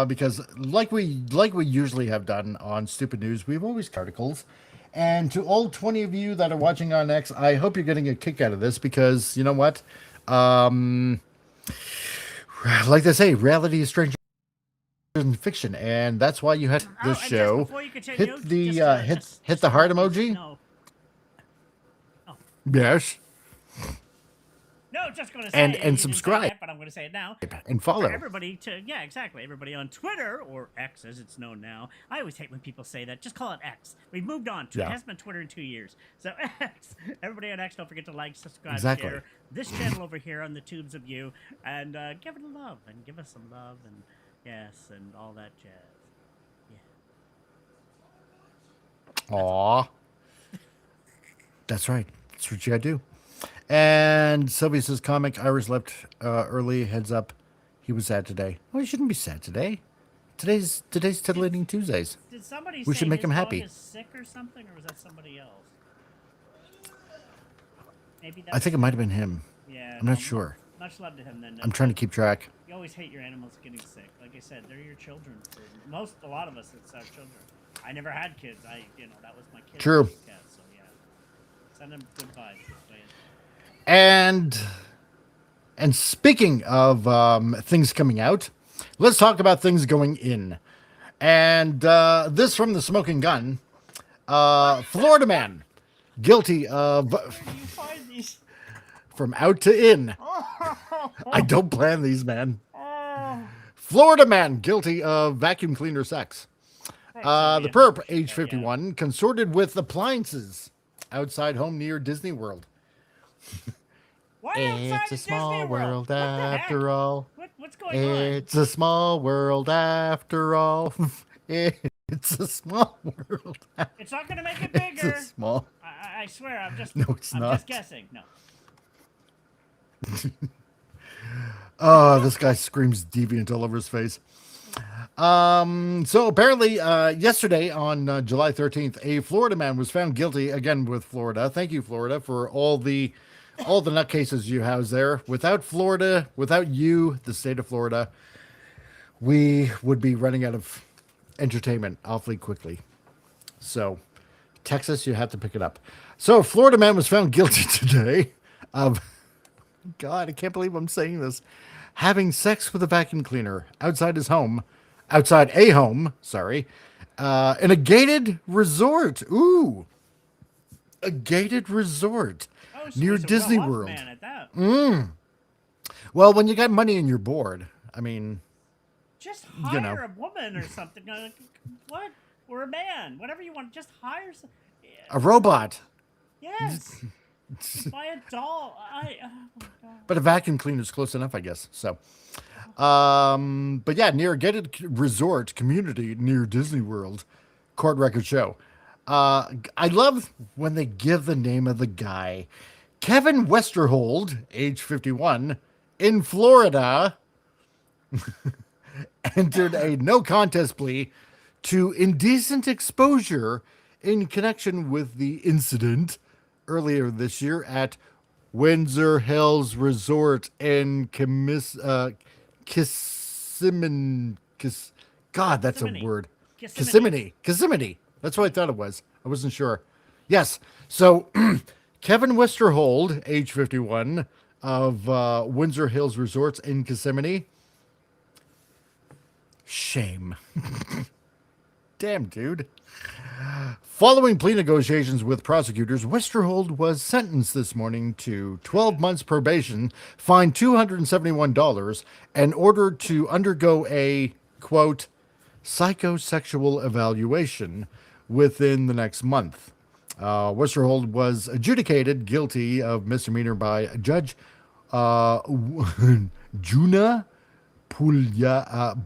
Because like we usually have done on Stupid News, we've always articles. And to all 20 of you that are watching on X, I hope you're getting a kick out of this because you know what? Like they say, reality is stranger than fiction, and that's why you had this show. Hit the hit the heart emoji. No. Oh. Yes. No, just going to say and subscribe, but I'm going to say it now and follow. For everybody everybody on Twitter, or X as it's known now. I always hate when people say that. Just call it X. We've moved on. It hasn't been Twitter in 2 years, so X. Everybody on X, don't forget to like, subscribe, share this channel over here on the tubes of you, and give it a love and give us some love and yes and all that jazz. Yeah. Aw. That's right. That's what you gotta do. And Sylvia says, comic Iris left early. Heads up, he was sad today. Well, he shouldn't be sad today. Today's Titillating Tuesdays. Did somebody we say should make his him happy. Dog is sick or something, or was that somebody else? Maybe I think it might have been him. Yeah, I'm not sure. Much love to him then. I'm trying to keep track. You always hate your animals getting sick. Like I said, they're your children. A lot of us, it's our children. I never had kids. That was my kid. True. Cat, so yeah. Send them good vibes. And speaking of things coming out, let's talk about things going in. And this from the Smoking Gun. Florida man guilty of... Where do you find these? From out to in. I don't plan these, man. Florida man guilty of vacuum cleaner sex. The perp, age 51, consorted with appliances outside home near Disney World. It's a small world after all. What's going on? It's a small world after all. It's a small world. It's not going to make it bigger. It's a small. I swear, I'm just guessing. No. Oh, this guy screams deviant all over his face. So apparently, yesterday on July 13th, a Florida man was found guilty again with Florida. Thank you, Florida, for all the nutcases you house there. Without Florida, without you, the state of Florida, we would be running out of entertainment awfully quickly. So, Texas, you have to pick it up. So, Florida man was found guilty today of God, I can't believe I'm saying this. Having sex with a vacuum cleaner outside a home, sorry, in a gated resort. Ooh, a gated resort Oh, so near he's a Disney real World. man at that. Well, when you got money and you're bored, I mean, Just hire a woman or something. What? Or a man. Whatever you want. Just hire a robot. Yes. Just buy a doll. Oh my God. But a vacuum cleaner is close enough, I guess. So, but yeah, near a gated resort community near Disney World, court record show. I love when they give the name of the guy. Kevin Westerhold, age 51, in Florida, entered a no contest plea to indecent exposure in connection with the incident earlier this year at Windsor Hills Resort in Kissimmee. God, that's a word. Kissimmee. That's what I thought it was. I wasn't sure. Yes. So Kevin Westerhold, age 51, of Windsor Hills Resorts in Kissimmee. Shame. Damn, dude. Following plea negotiations with prosecutors, Westerhold was sentenced this morning to 12 months probation, fined $271, and ordered to undergo a, quote, psychosexual evaluation within the next month. Westerhold was adjudicated guilty of misdemeanor by Judge Juna Pulaya,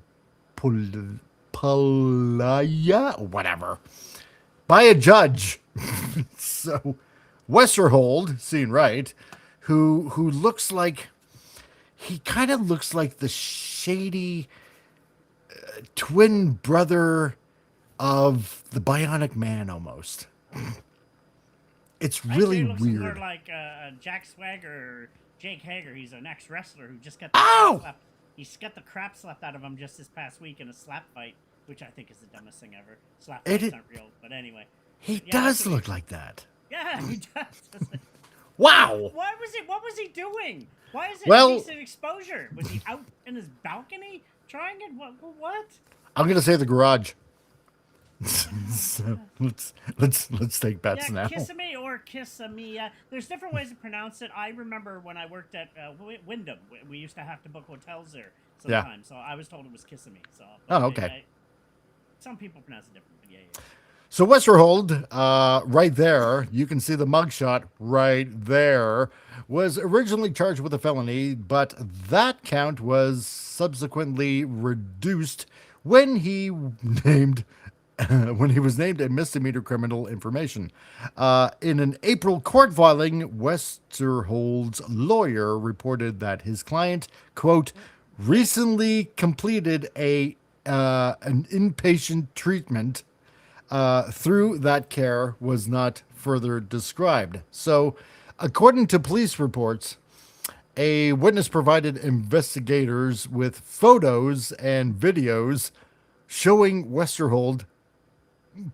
whatever, by a judge. So Westerhold, seen right, who looks like, he kind of looks like the shady twin brother of the Bionic Man almost. It's really looks weird. More like Jack Swagger or Jake Hager. He's an ex-wrestler who just got the crap slapped. He's got the crap slapped out of him just this past week in a slap fight, which I think is the dumbest thing ever. Slap fights aren't real, but anyway. He does look like that. Yeah, he does. Wow. What was he doing? Why is it indecent exposure? Was he out in his balcony trying it? What? I'm gonna say the garage. So let's take bets now. Kissimmee or Kissimmee. There's different ways to pronounce it. I remember when I worked at Wyndham, we used to have to book hotels there sometimes. So I was told it was Kissimmee. So okay. Some people pronounce it different. But yeah. So Westerhold, right there, you can see the mugshot right there, was originally charged with a felony, but that count was subsequently reduced when he was named a misdemeanor criminal information. In an April court filing, Westerhold's lawyer reported that his client, quote, recently completed an inpatient treatment through that care was not further described. So, according to police reports, a witness provided investigators with photos and videos showing Westerhold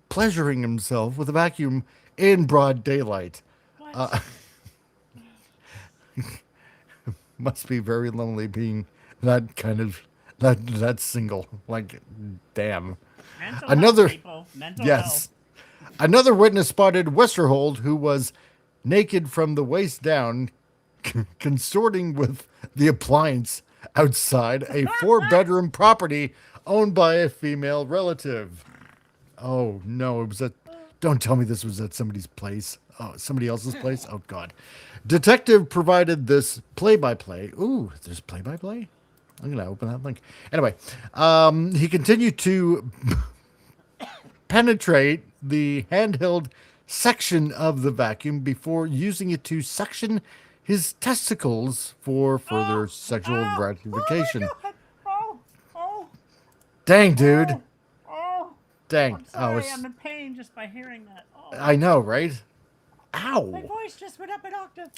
pleasuring himself with a vacuum in broad daylight. Must be very lonely being that kind of that single. Like, damn. Mental health. Another witness spotted Westerhold, who was naked from the waist down, consorting with the appliance outside a 4-bedroom property owned by a female relative. Oh no, it was at. Don't tell me this was at somebody's place. Oh, somebody else's place. Oh God. Detective provided this play-by-play. Ooh, there's play-by-play. I'm gonna open that link. Anyway, he continued to penetrate the handheld section of the vacuum before using it to suction his testicles for further sexual gratification. Dang, dude. Dang. I'm sorry, I'm in pain just by hearing that. Oh. I know, right? Ow. My voice just went up an octave.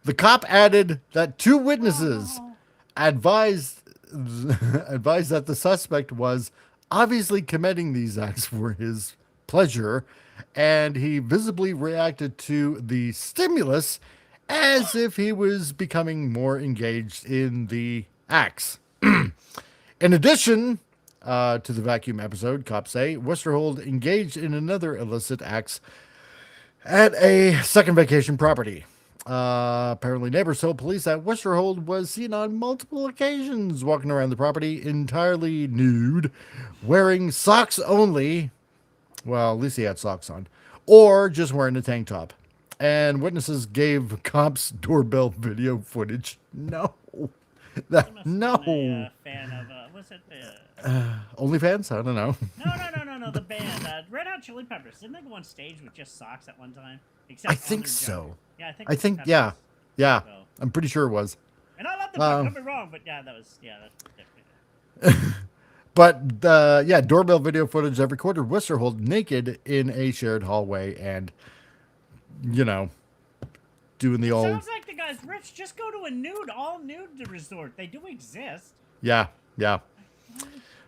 The cop added that 2 witnesses advised that the suspect was obviously committing these acts for his pleasure, and he visibly reacted to the stimulus as if he was becoming more engaged in the acts. In addition to the vacuum episode, cops say Westerhold engaged in another illicit acts at a second vacation property. Apparently, neighbors told police that Westerhold was seen on multiple occasions walking around the property entirely nude, wearing socks only. Well, at least he had socks on, or just wearing a tank top. And witnesses gave cops doorbell video footage. No, no. Fan of what's it? OnlyFans? I don't know. No. The band, Red Hot Chili Peppers. Didn't they go on stage with just socks at one time? Except I think so. Yeah, I think yeah. So. I'm pretty sure it was. And I love the band. Don't be wrong, but that's different. But doorbell video footage that recorded Westerhold naked in a shared hallway, and doing the old. Sounds like the guy's rich. Just go to a all nude resort. They do exist. Yeah.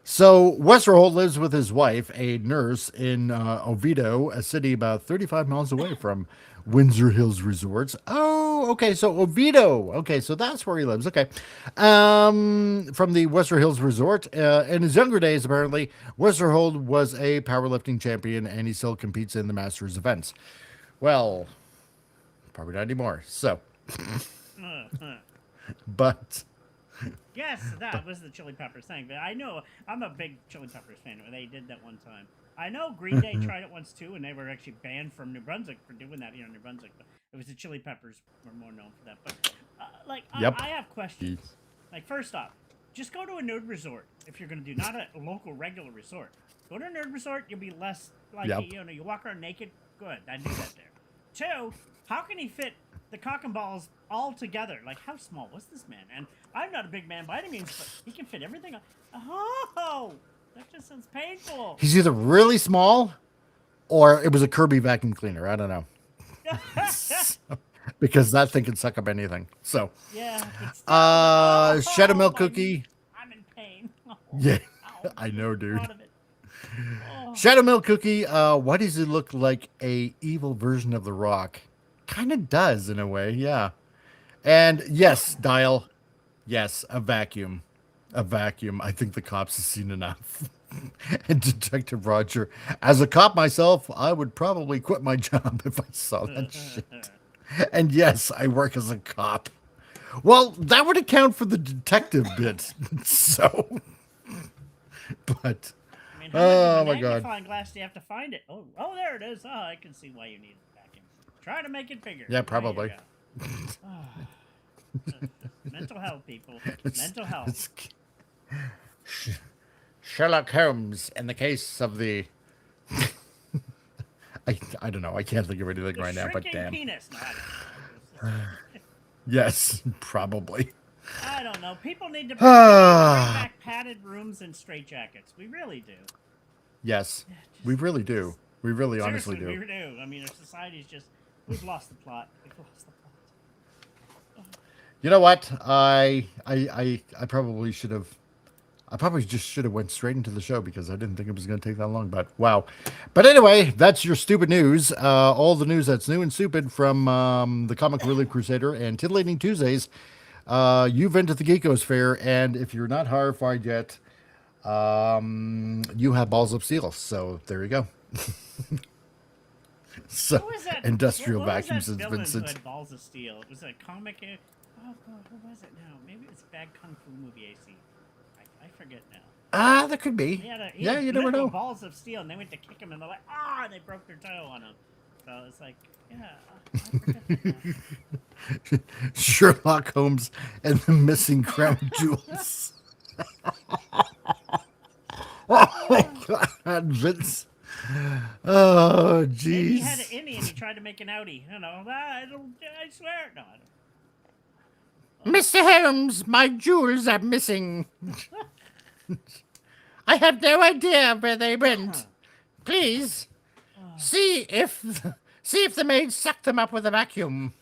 So Westerhold lives with his wife, a nurse, in Oviedo, a city about 35 miles away from Windsor Hills Resorts. Oh, okay. So Oviedo. Okay, so that's where he lives. Okay. From the Windsor Hills Resort. In his younger days, apparently, Westerhold was a powerlifting champion, and he still competes in the Masters events. Well, probably not anymore. So, but. Yes, that was the Chili Peppers thing. But I know I'm a big Chili Peppers fan. They did that one time. I know Green Day tried it once too, and they were actually banned from New Brunswick for doing that here in New Brunswick. But it was the Chili Peppers were more known for that. But I have questions. Like, first off, just go to a nude resort if you're going to do not a local regular resort. Go to a nude resort, you'll be less like you walk around naked. Good, I do that there. Two, how can he fit the cock and balls all together? Like, how small was this man? And I'm not a big man by any means, but he can fit everything. Oh, that just sounds painful. He's either really small, or it was a Kirby vacuum cleaner. I don't know. Because that thing can suck up anything. So, Shadow Milk Cookie. I'm in pain. Yeah, I know, dude. Shadow Milk Cookie. Why does he look like a evil version of The Rock? Kind of does in a way, yeah. And yes, Dial. Yes, a vacuum. A vacuum. I think the cops have seen enough. And Detective Roger, as a cop myself, I would probably quit my job if I saw that shit. And yes, I work as a cop. Well, that would account for the detective bit. So, but I mean, how much of a magnifying glass do you have to find it? Oh, there it is. Oh, I can see why you need a vacuum. Try to make it bigger. Yeah, probably. Mental health, people. Mental health. Sherlock Holmes in the case of the. I don't know. I can't think of anything right now, but damn. Penis. No, yes, probably. I don't know. People need to bring back padded rooms and straitjackets. We really do. Yes, we really do. We really honestly do. We do. I mean, our society's just. We've lost the plot. We've lost the plot. You know what? I probably should have. I probably just should have went straight into the show because I didn't think it was going to take that long. But wow. But anyway, that's your stupid news. All the news that's new and stupid from the Comic Relief Crusader and Titillating Tuesdays. You've been to the Geekosphere, and if you're not horrified yet, you have balls of steel. So there you go. So industrial vacuums has been since balls of steel. It was a comic. Oh god, who was it now? Maybe it's a bad kung fu movie AC. I forget now. That could be. He had you never know. Balls of steel, and they went to kick him, and they're like, and they broke their toe on him. So it's like, I forget that. Sherlock Holmes and the missing crown jewels. Oh God, Vince. Oh, jeez. Maybe he had an innie and he tried to make an outie. I swear. No, I don't. Mr. Holmes, my jewels are missing. I have no idea where they went. Please, see if the maid sucked them up with a vacuum.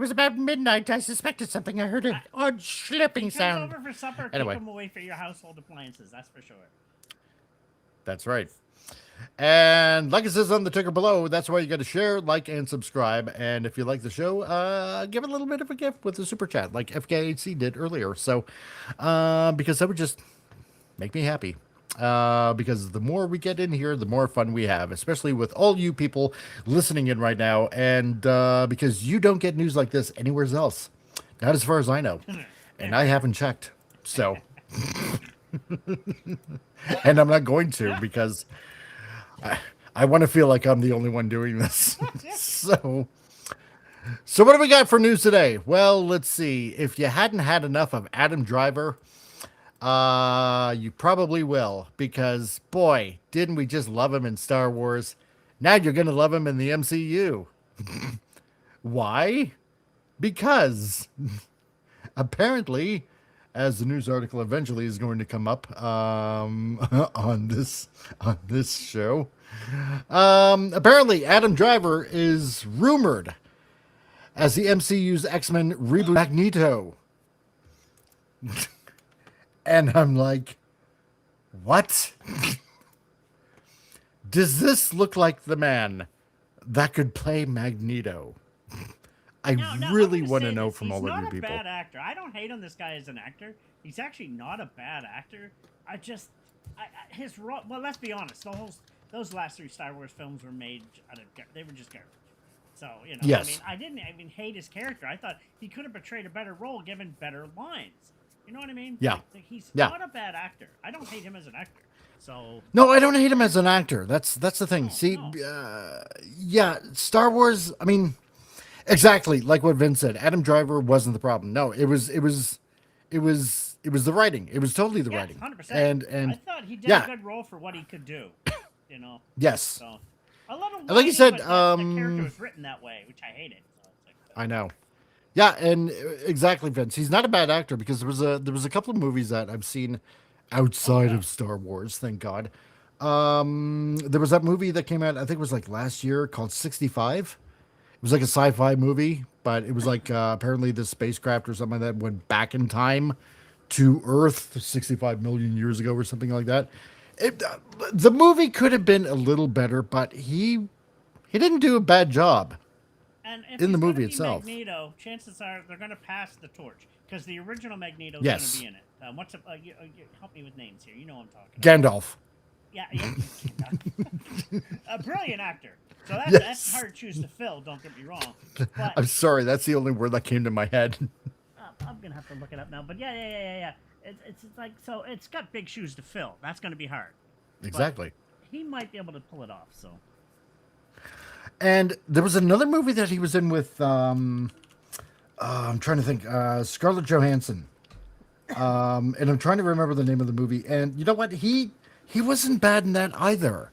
was about midnight. I suspected something. I heard an odd slipping sound. Over for supper. Anyway. Keep him away from your household appliances. That's for sure. That's right. And like it says on the ticker below, that's why you got to share, like, and subscribe. And if you like the show, give a little bit of a gift with a super chat, like FKHC did earlier. So, because that would just make me happy. Because the more we get in here, the more fun we have, especially with all you people listening in right now. And because you don't get news like this anywhere else, not as far as I know, and I haven't checked. So, and I'm not going to, because I want to feel like I'm the only one doing this. So what do we got for news today? Well, let's see. If you hadn't had enough of Adam Driver, you probably will, because boy, didn't we just love him in Star Wars? Now you're going to love him in the MCU. Why? Because apparently, as the news article eventually is going to come up on this show, apparently Adam Driver is rumored as the MCU's X-Men reboot Magneto. And I'm like, what? Does this look like the man that could play Magneto? I really want to know from all of you people. He's not a bad actor. I don't hate on this guy as an actor. He's actually not a bad actor. His role. Well, let's be honest. Those last 3 Star Wars films were made they were just garbage. So yes. I didn't even hate his character. I thought he could have portrayed a better role given better lines. You know what I mean? Yeah. He's not a bad actor. I don't hate him as an actor. So no, I don't hate him as an actor. That's the thing. Yeah, Star Wars. I mean. Exactly, like what Vince said. Adam Driver wasn't the problem. No, it was the writing. It was totally the writing. 100%. And I thought he did a good role for what he could do. Yes. So a little like you said, the character was written that way, which I hated. So I know. Yeah, and exactly, Vince. He's not a bad actor, because there was a couple of movies that I've seen outside of Star Wars. Thank God. There was that movie that came out. I think it was like last year, called 65. It was like a sci-fi movie, but it was like apparently the spacecraft or something that went back in time to Earth 65 million years ago or something like that. The movie could have been a little better, but he didn't do a bad job in the movie itself. Magneto, chances are they're going to pass the torch, because the original Magneto is going to be in it. Help me with names here. You know what I'm talking about. Gandalf. Yeah. A brilliant actor. So that's a hard shoes to fill, don't get me wrong. But, I'm sorry, that's the only word that came to my head. I'm going to have to look it up now. But yeah. It's like, so it's got big shoes to fill. That's going to be hard. Exactly. But he might be able to pull it off, so. And there was another movie that he was in with, I'm trying to think, Scarlett Johansson. And I'm trying to remember the name of the movie. And you know what? He wasn't bad in that either.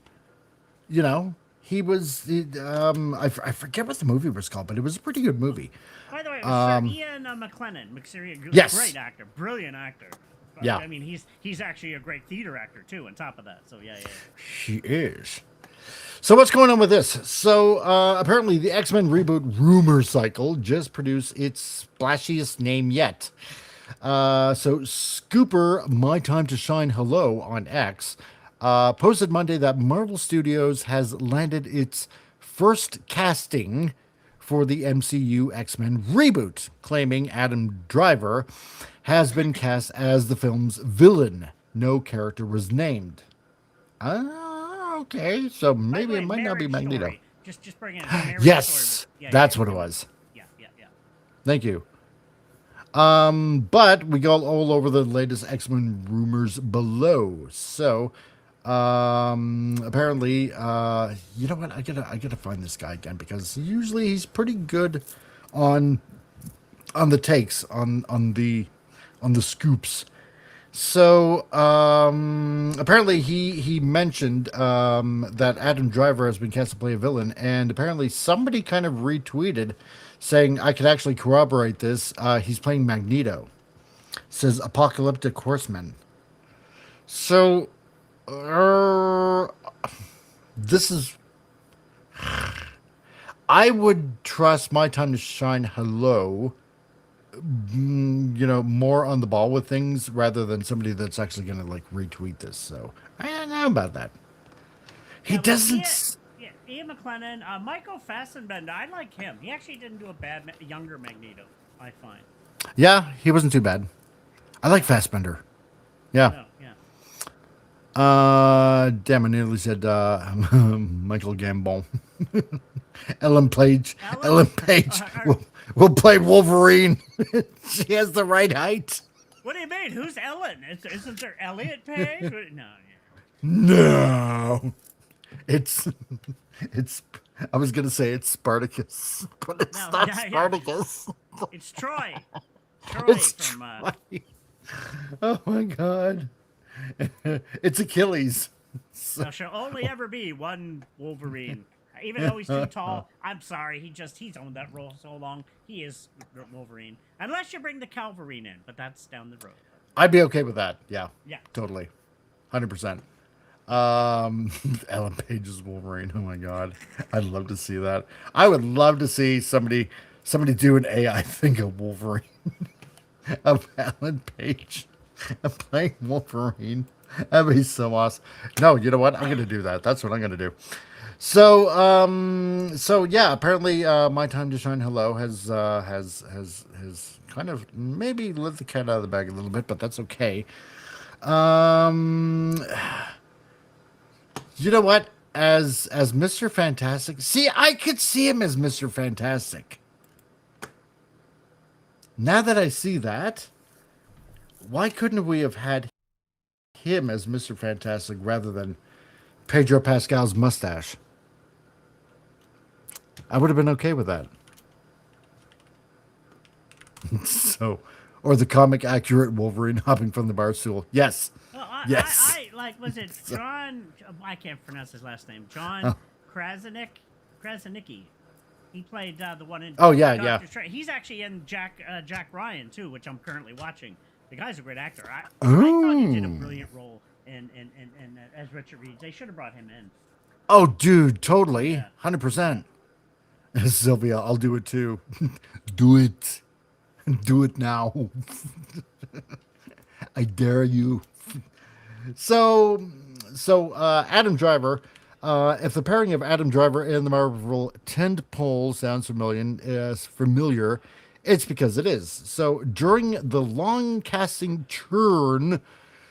He was, I forget what the movie was called, but it was a pretty good movie. By the way, it was Ian McLennan. Yes. Great actor. Brilliant actor. But, yeah. I mean, he's actually a great theater actor, too, on top of that. So, yeah. He is. So what's going on with this? So apparently the X-Men reboot rumor cycle just produced its splashiest name yet. So Scooper, My Time to Shine Hello on X, posted Monday that Marvel Studios has landed its first casting for the MCU X-Men reboot, claiming Adam Driver has been cast as the film's villain. No character was named. Okay, so maybe it might not be Magneto. Story. Just bring in a yes, that's what it was. Yeah. Thank you. But we go all over the latest X-Men rumors below. So, apparently, you know what? I gotta find this guy again, because usually he's pretty good on the takes, on the scoops. So, apparently he mentioned that Adam Driver has been cast to play a villain, and apparently somebody kind of retweeted saying, I could actually corroborate this. He's playing Magneto. Says Apocalyptic Horseman. So, this is... I would trust My Time to Shine Hello, more on the ball with things rather than somebody that's actually going to like retweet this. So I don't know about that. He doesn't. Ian McLennan, Michael Fassbender. I like him. He actually didn't do a bad younger Magneto, I find. Yeah, he wasn't too bad. I like Fassbender. Yeah. Damn, I nearly said Michael Gambon. Ellen Page. Ellen Page will play Wolverine. She has the right height. What do you mean? Who's Ellen? Isn't there Elliot Page? No. No. It's I was gonna say it's Spartacus, but it's not Spartacus. It's Troy. It's from Troy. Oh my god. It's Achilles. There shall only ever be one Wolverine. Even though he's too tall, I'm sorry, he's owned that role so long. He is Wolverine. Unless you bring the Calverine in, but that's down the road. I'd be okay with that. Yeah. Yeah. Totally. 100%. Ellen Page's Wolverine. Oh my god. I'd love to see that. I would love to see somebody do an AI thing of Wolverine. Of Ellen Page playing Wolverine. That'd be so awesome. No, you know what? I'm gonna do that. That's what I'm gonna do. So yeah, apparently My Time to Shine Hello has kind of maybe let the cat out of the bag a little bit, but that's okay. You know what? As Mr. Fantastic, see, I could see him as Mr. Fantastic. Now that I see that, why couldn't we have had him as Mr. Fantastic rather than Pedro Pascal's mustache? I would have been okay with that. So, or the comic accurate Wolverine hopping from the bar stool. Yes. Well, yes. I like, was it John? I can't pronounce his last name. John Krasinski. He played the one in. Oh yeah, Doctor Strange. He's actually in Jack Ryan too, which I'm currently watching. The guy's a great actor. I thought he did a brilliant role in as Richard Reed. They should have brought him in. Oh, dude, totally, 100%. Sylvia, I'll do it too. Do it. Do it now. I dare you. So Adam Driver. If the pairing of Adam Driver and the Marvel tentpole sounds familiar, it's because it is. So during the long casting churn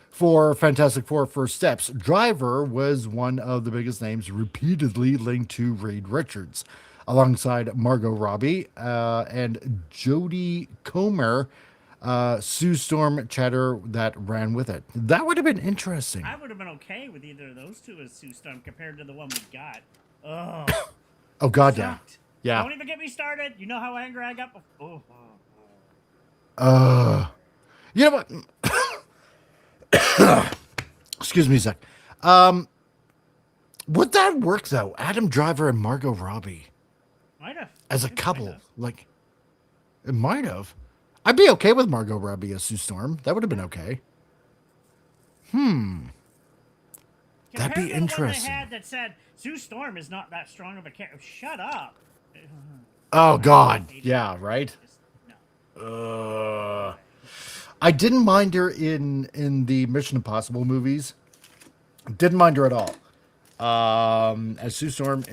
for Fantastic Four First Steps, Driver was one of the biggest names repeatedly linked to Reed Richards, alongside Margot Robbie and Jodie Comer. Sue Storm chatter that ran with it. That would have been interesting. I would have been okay with either of those two as Sue Storm compared to the one we got. Oh God, yeah. Yeah. Don't even get me started. You know how angry I got before. You know what? Excuse me a sec. Would that work though? Adam Driver and Margot Robbie. Might have. As a couple. Like, it might have. I'd be okay with Margot Robbie as Sue Storm. That would have been okay. That'd be interesting. They had that said Sue Storm is not that strong of a character. Shut up. Oh God, yeah, right. I didn't mind her in the Mission Impossible movies. Didn't mind her at all. As Sue Storm,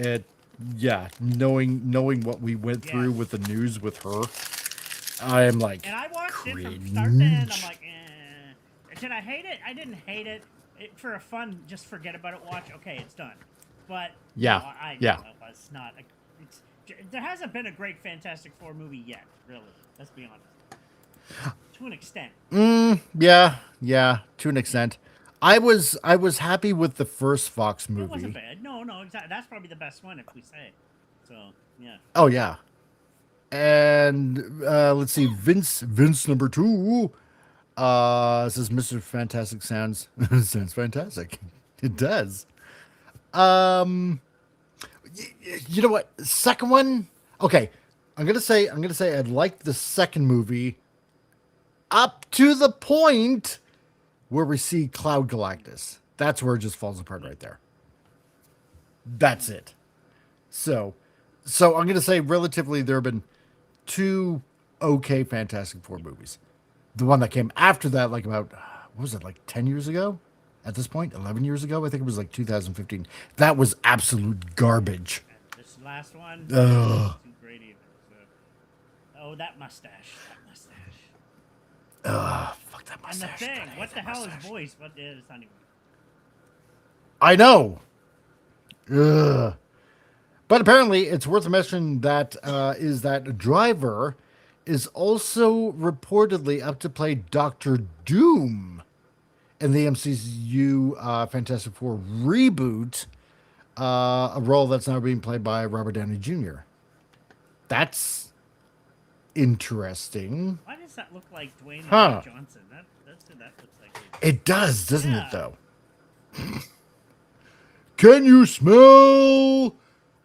knowing what we went through with the news with her. I am like, and I watched it from start to end. I'm like, did I hate it? I didn't hate it. For a fun, just forget about it. Watch, okay, it's done. But yeah, it was not. There hasn't been a great Fantastic Four movie yet, really. Let's be honest. To an extent. Yeah, to an extent. I was happy with the first Fox movie. It wasn't bad. No, exactly. That's probably the best one if we say. So yeah. Oh yeah. And let's see, Vince number 2 says Mr. Fantastic sounds fantastic. It does. You know what? Second one. Okay, I'm gonna say I liked the second movie up to the point where we see Cloud Galactus. That's where it just falls apart right there. That's it. So. So I'm going to say relatively there have been 2 okay Fantastic Four movies. The one that came after that, like about, what was it, like 10 years ago? At this point, 11 years ago? I think it was like 2015. That was absolute garbage. And this last one, Ugh. too great either. So. Oh, that mustache. Fuck that And the mustache. thing, what the hell is voice? What is it's not even. I know. Ugh. But apparently, it's worth mentioning that is that Driver is also reportedly up to play Doctor Doom in the MCU Fantastic Four reboot, a role that's now being played by Robert Downey Jr. That's interesting. Why does that look like Dwayne Johnson? That's who that looks like. It does, doesn't it, though? Can you smell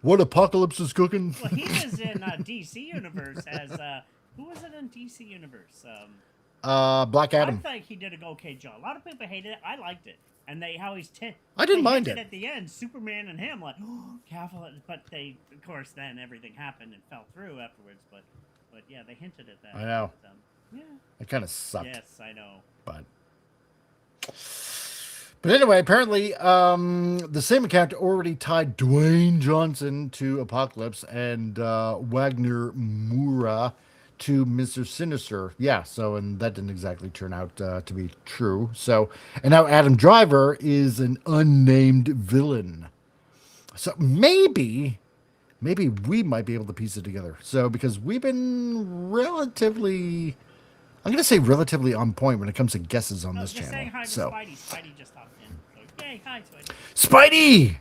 what Apocalypse is cooking? Well, he was in DC Universe as who was it in DC Universe? Black Adam. I think he did a okay job. A lot of people hated it. I liked it, and how he's I didn't mind it at the end. Superman and him like careful, but they of course then everything happened and fell through afterwards. But yeah, they hinted at that. I know. But, yeah. It kind of sucked. Yes, I know. But anyway, apparently, the same account already tied Dwayne Johnson to Apocalypse and Wagner Moura to Mr. Sinister. Yeah, and that didn't exactly turn out to be true. So, and now Adam Driver is an unnamed villain. So maybe we might be able to piece it together. So, because we've been relatively, I'm going to say relatively on point when it comes to guesses on this channel. Saying hi to so, Spidey. Spidey just hopped in. So, yay, hi, Spidey.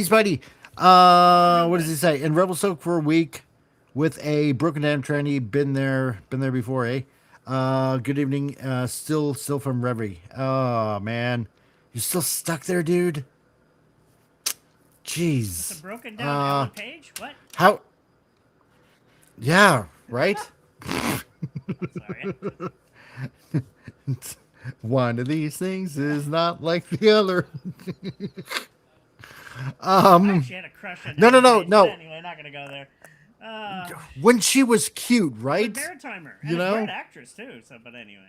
Spidey. What does he say? In Rebel Soak for a week with a broken down tranny. Been there before, eh? Good evening. Still from Reverie. Oh, man. You're still stuck there, dude? Jeez. It's a broken down Ellen Page? What? How? Yeah, right? Sorry. One of these things is not like the other. I actually had a crush on No. Anyway, not gonna go there. When she was cute, right? Maritimer. You And know? a great actress too. So, but anyway.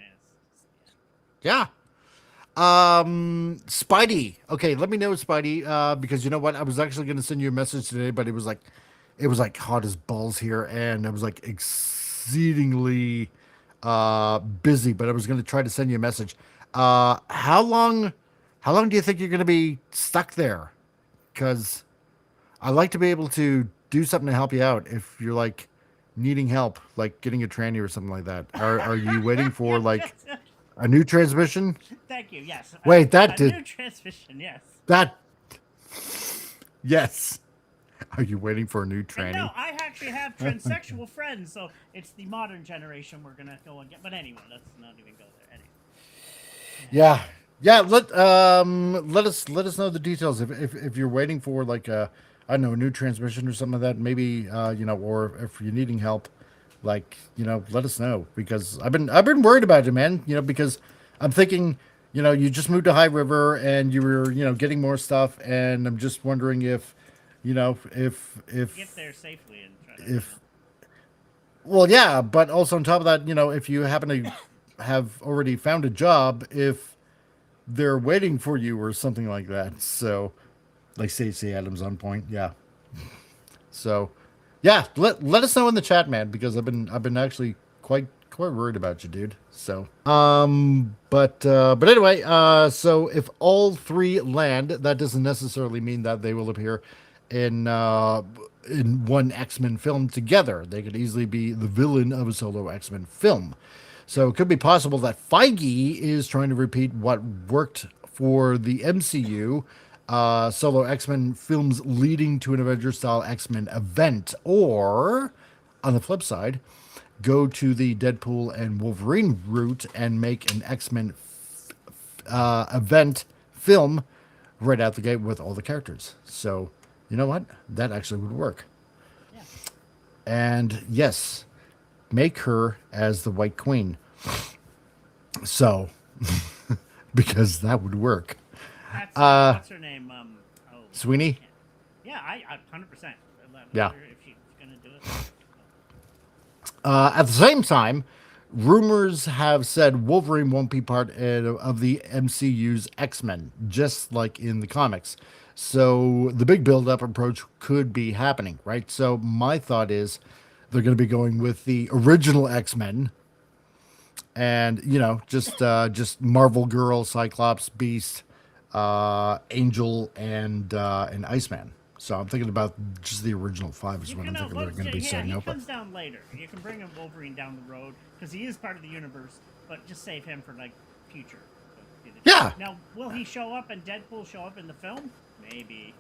Yeah. Spidey. Okay, let me know, Spidey. Because you know what? I was actually going to send you a message today, but it was like hot as balls here, and I was like exceedingly busy. But I was going to try to send you a message. How long do you think you're going to be stuck there? Because I like to be able to do something to help you out if you're like needing help, like getting a tranny or something like that. Are you waiting for like a new transmission? Thank you. Yes. Wait, a new transmission. Yes. Yes. Are you waiting for a new tranny? And no, I actually have transsexual friends, so it's the modern generation we're gonna go and get. But anyway, let's not even go there. Anyway. Yeah. Let us know the details if you're waiting for like a I don't know, a new transmission or something like that. Maybe or if you're needing help, like let us know, because I've been worried about it, man. Because I'm thinking, you just moved to High River and you were getting more stuff, and I'm just wondering if get there safely and try to. Well, yeah, but also on top of that, if you happen to have already found a job, if they're waiting for you or something like that. So, like Stacey Adams on point, yeah. So, yeah, let us know in the chat, man, because I've been actually quite worried about you, dude. So, but anyway, so if all 3 land, that doesn't necessarily mean that they will appear in one X-Men film together. They could easily be the villain of a solo X-Men film. So it could be possible that Feige is trying to repeat what worked for the MCU, solo X-Men films leading to an Avengers-style X-Men event. Or, on the flip side, go to the Deadpool and Wolverine route and make an X-Men event film right out the gate with all the characters. So, you know what? That actually would work. Yeah. And yes, make her as the White Queen. So, because that would work. What's her name? Sweeney? Yeah, Yeah, I 100%. Yeah. If she's gonna do it. At the same time, rumors have said Wolverine won't be part of the MCU's X-Men, just like in the comics. So the big build-up approach could be happening, right? So my thought is they're going to be going with the original X-Men, and just Marvel Girl, Cyclops, Beast, Angel, and Iceman. So I'm thinking about just the original 5 is what I'm thinking they're going to be setting up. He comes down later. You can bring a Wolverine down the road because he is part of the universe, but just save him for like future. Yeah. Now, will he show up and Deadpool show up in the film? Maybe,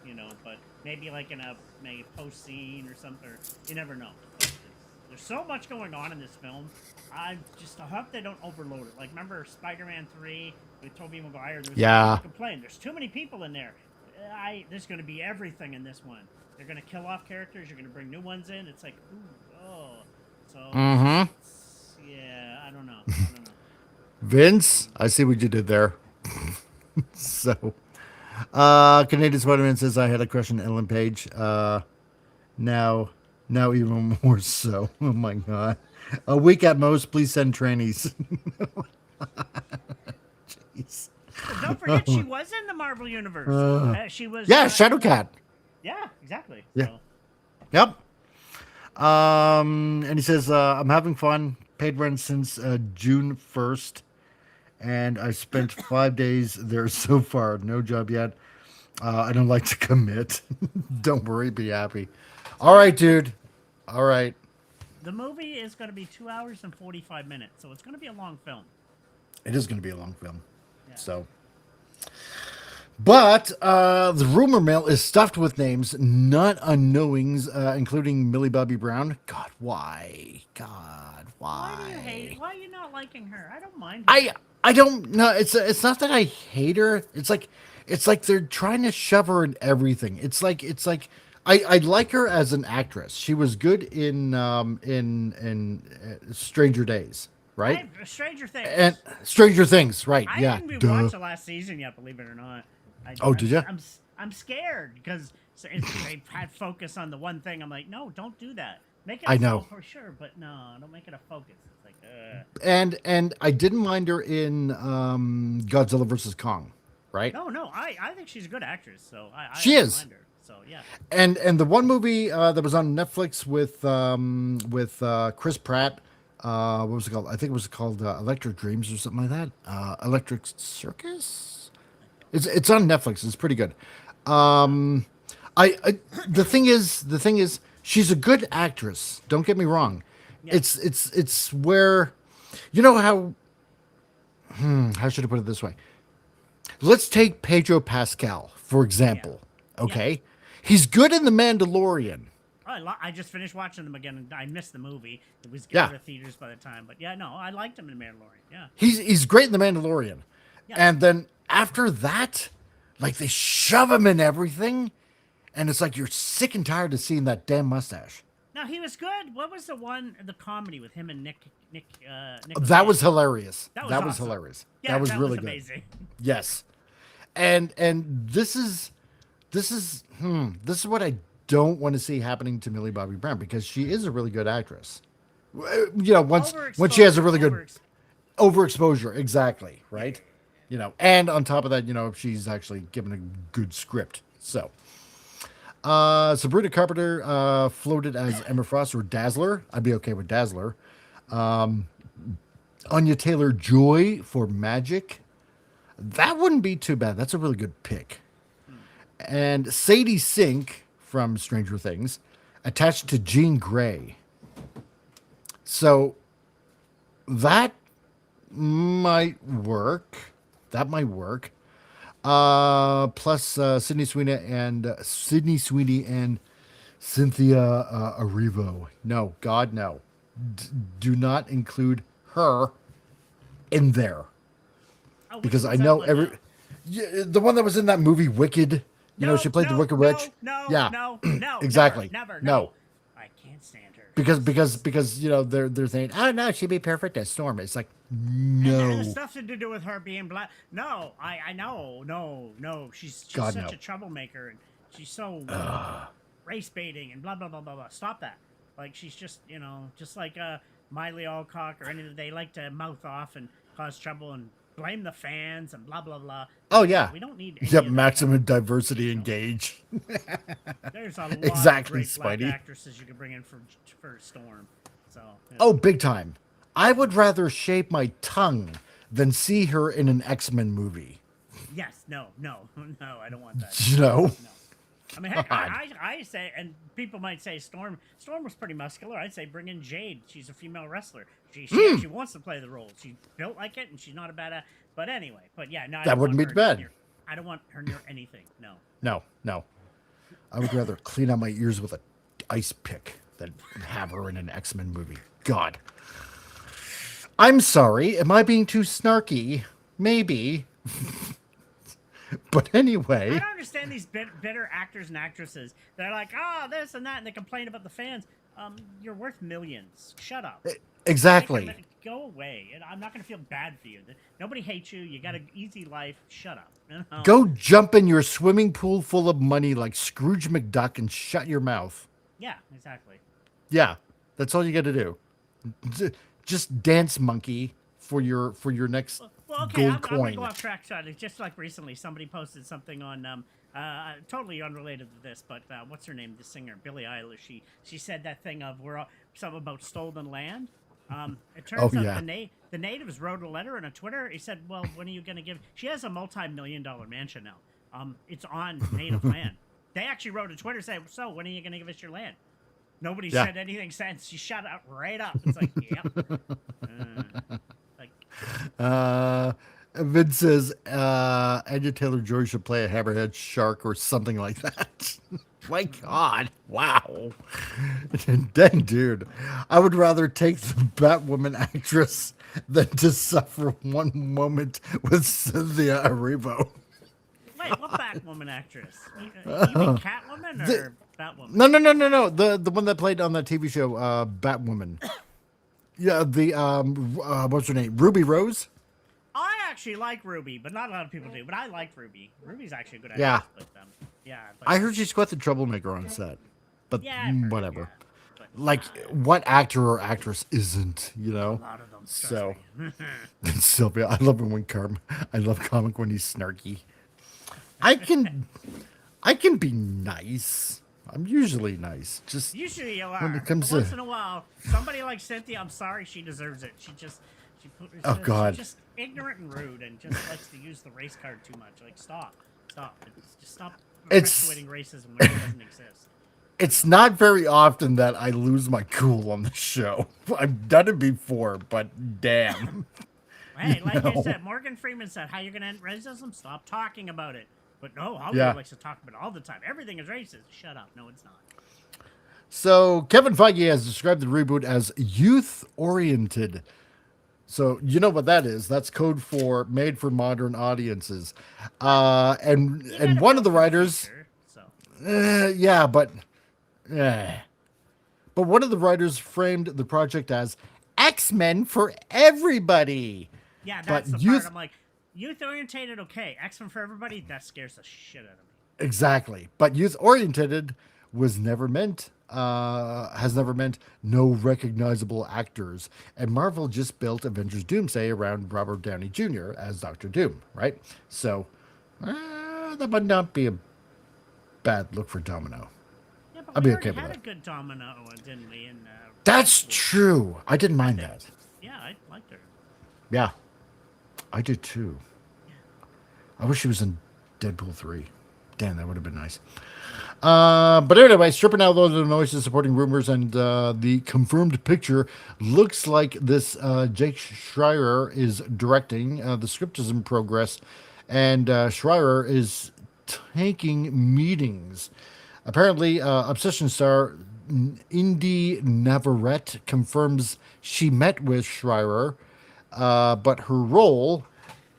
but maybe like in a post scene or something. You never know. There's so much going on in this film. I hope they don't overload it. Like, remember Spider-Man 3 with Tobey Maguire? There was complaint. There's too many people in there. There's going to be everything in this one. They're going to kill off characters. You're going to bring new ones in. It's like, So, yeah, I don't know. Vince, I see what you did there. So, Canadian Spider-Man says, I had a crush on Ellen Page. Now even more so. Oh my God. A week at most, please send trannies. Jeez. Don't forget, she was in the Marvel Universe. She was. Shadowcat. Yeah, exactly. Yeah. So. Yep. And he says, I'm having fun. Paid rent since June 1st. And I spent 5 days there so far. No job yet. I don't like to commit. Don't worry, be happy. All right, dude. All right. The movie is going to be 2 hours and 45 minutes, so it's going to be a long film. It is going to be a long film. Yeah. So, but the rumor mill is stuffed with names, not unknowings, including Millie Bobby Brown. God, why? God, why? Why do you hate? Why are you not liking her? I don't mind her. I don't know. It's not that I hate her. It's like they're trying to shove her in everything. It's like I like her as an actress. She was good in Stranger Days, right? Stranger Things. And Stranger Things, right? I yeah. didn't watch the last season yet, believe it or not. Did you? I'm scared because they had focus on the one thing. I'm like, no, don't do that. Make it. I know for sure, but no, don't make it a focus. It's like. And I didn't mind her in Godzilla vs Kong, right? No, I think she's a good actress. So she is. Mind her. So yeah. And the one movie that was on Netflix with Chris Pratt, what was it called? I think it was called Electric Dreams or something like that. Electric Circus. It's on Netflix. It's pretty good. The thing is, she's a good actress. Don't get me wrong. Yeah. It's where, how should I put it this way? Let's take Pedro Pascal for example. Yeah. Okay. Yeah. He's good in The Mandalorian. I just finished watching them again, and I missed the movie. It was out of theaters by the time, but I liked him in The Mandalorian. Yeah, he's great in The Mandalorian, and then after that, like they shove him in everything, and it's like you're sick and tired of seeing that damn mustache. No, he was good. What was the comedy with him and Nick? That was hilarious. That was awesome. Hilarious. Yeah, that was really amazing. Good. Yes, and this is what I don't want to see happening to Millie Bobby Brown because she is a really good actress. Once she has a really good overexposure, exactly, right? And on top of that, if she's actually given a good script. So, Sabrina Carpenter floated as Emma Frost or Dazzler. I'd be okay with Dazzler. Anya Taylor-Joy for Magic. That wouldn't be too bad. That's a really good pick. And Sadie Sink from Stranger Things attached to Jean Grey. So that might work. Plus Sydney Sweeney and Cynthia Erivo. No, God, no. Do not include her in there. Because I know the one that was in that movie Wicked. She played the Wicked Witch. No, exactly. Never. No. I can't stand her. Because they're saying, oh no, she'd be perfect as Storm. It's like no. And it has nothing to do with her being black. No, I know. No. She's such a troublemaker, and She's so race baiting and blah blah blah blah blah. Stop that. Like she's just just like Miley Alcock or anything. They like to mouth off and cause trouble and blame the fans and blah blah blah. Oh yeah, we don't need. Yep, maximum diversity engage. There's a lot exactly, of great Spidey. black actresses you could bring in for Storm. So. Oh, big time. I would rather shape my tongue than see her in an X-Men movie. Yes, no, I don't want that. No. I mean, heck, I say, and people might say Storm was pretty muscular. I'd say bring in Jade. She's a female wrestler. She actually wants to play the role. She's built like it, and she's not a bad. But anyway, yeah, no. That wouldn't be bad. I don't want her near anything. No. No. I would rather clean out my ears with an ice pick than have her in an X-Men movie. God. I'm sorry. Am I being too snarky? Maybe. But anyway. I don't understand these bitter actors and actresses. They're like, this and that, and they complain about the fans. You're worth millions. Shut up. Exactly. Go away. I'm not going to feel bad for you. Nobody hates you. You got an easy life. Shut up. Go jump in your swimming pool full of money like Scrooge McDuck and shut your mouth. Yeah, exactly. Yeah, that's all you got to do. Just dance monkey for your next gold coin. I'm going to go off track. Just like recently, somebody posted something on totally unrelated to this, but what's her name? The singer Billie Eilish. She said that thing of something about stolen land. It turns out the natives wrote a letter on a Twitter. He said, "Well, when are you going to give?" She has a multi-million-dollar mansion now. It's on native land. They actually wrote a Twitter saying, "So when are you going to give us your land?" Nobody said anything since. She shut up right up. It's like, yep. Vince says, Anya Taylor-Joy should play a hammerhead shark or something like that. My God. Wow. Dang, dude. I would rather take the Batwoman actress than to suffer one moment with Cynthia Erivo. Wait, what Batwoman actress? You mean Catwoman or Batwoman? No. The one that played on that TV show, Batwoman. Yeah, what's her name? Ruby Rose? I actually like Ruby, but not a lot of people do. But I like Ruby. Ruby's actually a good actress. Yeah. But, I heard she's quite the troublemaker on set. But whatever. But, like, what actor or actress isn't, A lot of them. So, Sylvia, I love it when I love comic when he's snarky. I can be nice. I'm usually nice. Just usually you are. When it comes once in a while, somebody like Cynthia, I'm sorry, she deserves it. She's just ignorant and rude, and just likes to use the race card too much. Like, stop. Just stop perpetuating racism when it doesn't exist. It's not very often that I lose my cool on the show. I've done it before, but damn. Hey, like I said, Morgan Freeman said, how you're going to end racism? Stop talking about it. But no, Hollywood likes to talk about it all the time. Everything is racist. Shut up. No, it's not. So Kevin Feige has described the reboot as youth-oriented. So you know what that is. That's code for made for modern audiences. And one of the writers... But one of the writers framed the project as X-Men for everybody. Yeah, that's the part. I'm like, youth-orientated, okay. X-Men for everybody, that scares the shit out of me. Exactly. But youth-orientated has never meant no recognizable actors. And Marvel just built Avengers Doomsday around Robert Downey Jr. as Dr. Doom, right? So that might not be a bad look for Domino. Yeah, but I'd we be okay with had that. a good Domino, didn't we? That's true. I didn't mind that. Yeah, I liked her. Yeah, I did too. I wish she was in Deadpool 3. Damn, that would have been nice. But anyway, stripping out all the noises, supporting rumors, and the confirmed picture looks like this Jake Schreier is directing. The script is in progress, and Schreier is taking meetings. Apparently, Obsession star Indy Navarrete confirms she met with Schreier, but her role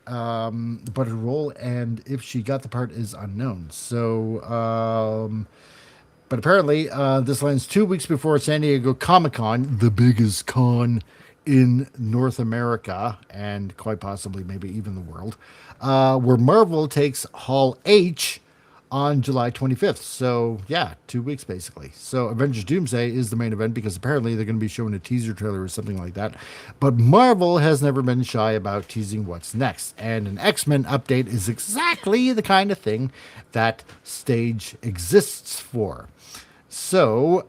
and if she got the part is unknown. So, but apparently, this lands 2 weeks before San Diego Comic-Con, the biggest con in North America, and quite possibly maybe even the world, where Marvel takes Hall H on July 25th. So, yeah, 2 weeks basically. So, Avengers Doomsday is the main event because apparently they're going to be showing a teaser trailer or something like that. But Marvel has never been shy about teasing what's next. And an X-Men update is exactly the kind of thing that Stage exists for. So,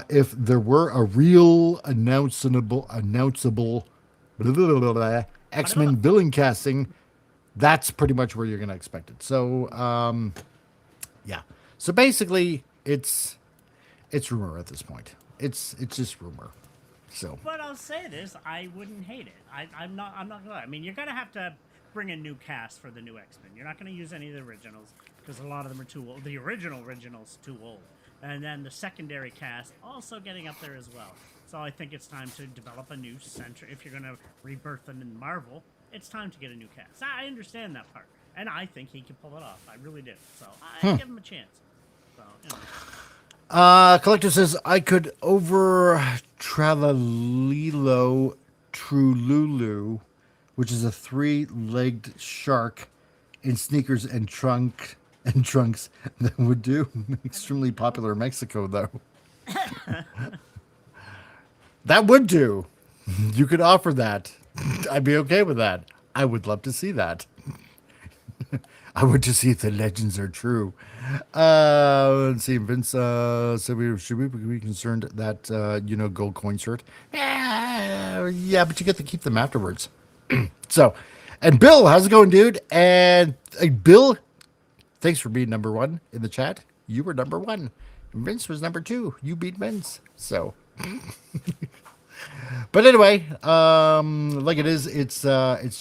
if there were a real announceable X-Men villain casting, that's pretty much where you're going to expect it. So, yeah. So basically, it's rumor at this point. It's just rumor. So. But I'll say this: I wouldn't hate it. I'm not gonna. I mean, you're gonna have to bring a new cast for the new X-Men. You're not gonna use any of the originals because a lot of them are too old. The original's too old, and then the secondary cast also getting up there as well. So I think it's time to develop a new center. If you're gonna rebirth them in Marvel, it's time to get a new cast. I understand that part, and I think he can pull it off. I really do. So I give him a chance. So, you know. Collector says, I could over Tralalilo Trululu, which is a 3-legged shark in sneakers and trunks that would do. Extremely popular in Mexico, though. That would do. You could offer that. I'd be okay with that. I would love to see that. I want to see if the legends are true. Let's see, Vince. So should we be concerned that gold coin shirt? Yeah, but you get to keep them afterwards. So, and Bill, how's it going, dude? And Bill, thanks for being number 1 in the chat. You were number 1. Vince was number 2. You beat Vince. So. But anyway, like it is, it's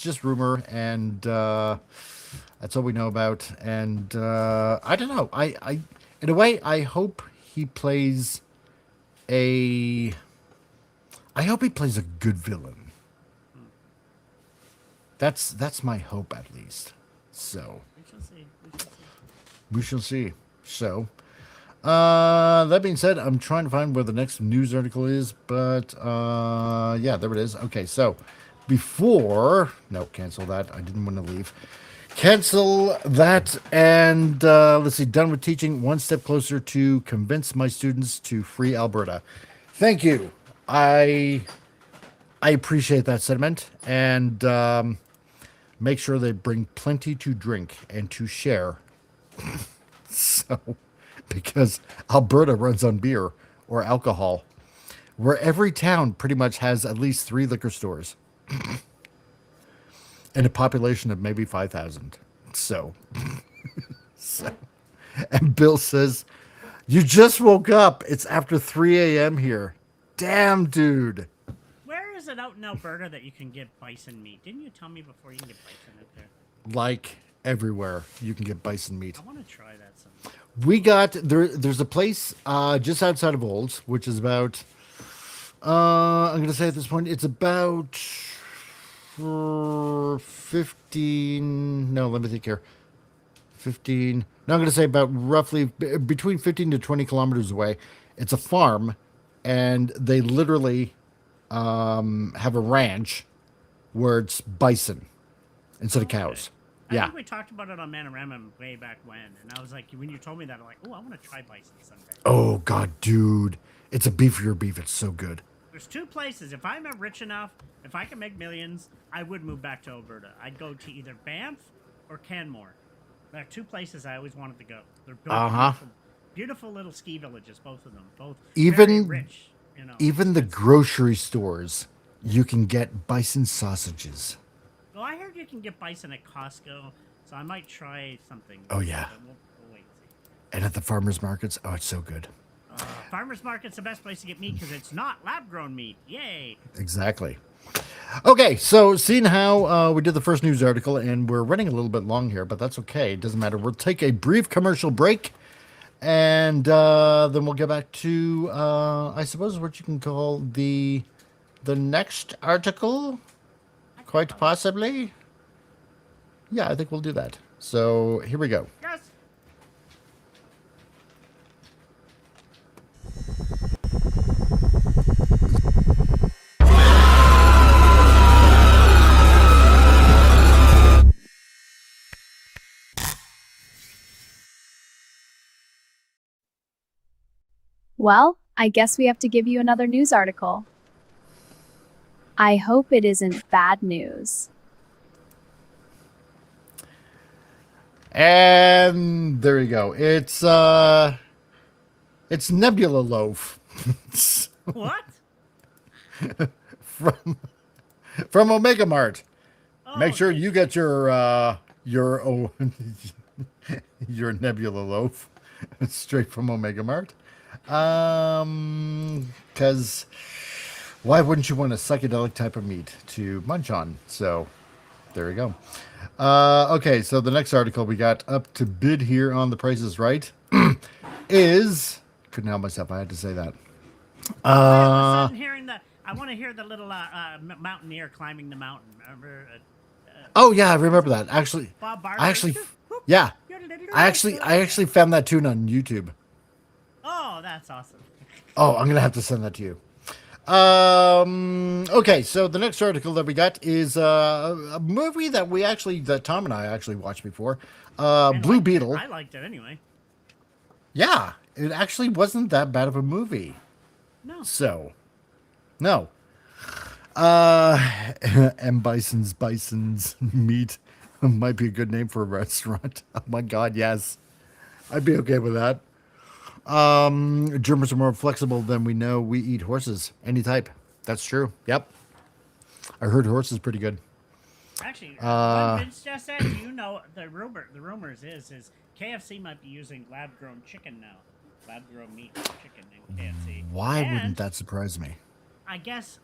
just rumor, and that's all we know about. And I don't know. I in a way, I hope he plays a good villain. That's my hope, at least. So we shall see. So. That being said, I'm trying to find where the next news article is, but yeah, there it is. Okay, so cancel that. I didn't want to leave. Cancel that, and let's see. Done with teaching. One step closer to convince my students to free Alberta. Thank you. I appreciate that sentiment, and make sure they bring plenty to drink and to share. So. Because Alberta runs on beer or alcohol, where every town pretty much has at least 3 liquor stores and a population of maybe 5,000. So, and Bill says, you just woke up. It's after 3 a.m. here. Damn, dude. Where is it out in Alberta that you can get bison meat? Didn't you tell me before you can get bison out there? Like everywhere, you can get bison meat. I want to try that sometime. We got there's a place just outside of Olds, which is about I'm gonna say at this point it's about 15. No, let me think here. 15. No, I'm gonna say about roughly between 15 to 20 kilometers away. It's a farm, and they literally have a ranch where it's bison instead of cows. I think we talked about it on Manorama way back when, and I was like, when you told me that, I'm like, oh, I want to try bison someday. Oh, God, dude. It's a beefier beef. It's so good. There's 2 places. If I'm rich enough, if I can make millions, I would move back to Alberta. I'd go to either Banff or Canmore. There are 2 places I always wanted to go. They're beautiful little ski villages, both of them. Both very rich. Even the grocery stores, you can get bison sausages. Well, I heard you can get bison at Costco, so I might try something. Oh, yeah. We'll wait and see. And at the farmers markets, oh, it's so good. Farmers market's the best place to get meat because it's not lab-grown meat. Yay! Exactly. Okay, so seeing how we did the first news article, and we're running a little bit long here, but that's okay. It doesn't matter. We'll take a brief commercial break, and then we'll get back to, I suppose, what you can call the next article. Quite possibly. Yeah, I think we'll do that. So here we go. Yes. Well, I guess we have to give you another news article. I hope it isn't bad news. And there you go. It's Nebula Loaf. What? From Omega Mart. Oh, Make sure you get your your Nebula Loaf straight from Omega Mart. Because why wouldn't you want a psychedelic type of meat to munch on? So there you go. Okay, so the next article we got up to bid here on The Price is Right is, couldn't help myself, I had to say that. I want to hear the little mountaineer climbing the mountain. Remember? Oh yeah, I remember that. Actually, Bob Barker. I actually found that tune on YouTube. Oh, that's awesome. Oh, I'm gonna have to send that to you. Okay, so the next article that we got is a movie that Tom and I actually watched before. Blue Beetle. I liked it anyway. Yeah, it actually wasn't that bad of a movie. No. So, no. And Bison's Meat might be a good name for a restaurant. Oh my God, yes. I'd be okay with that. Germans are more flexible than we know. We eat horses, any type. That's true. Yep. I heard horses pretty good. Actually, what Vince just said, you know, the rumors is KFC might be using lab-grown chicken now. Lab-grown meat chicken in KFC. Why wouldn't that surprise me? I guess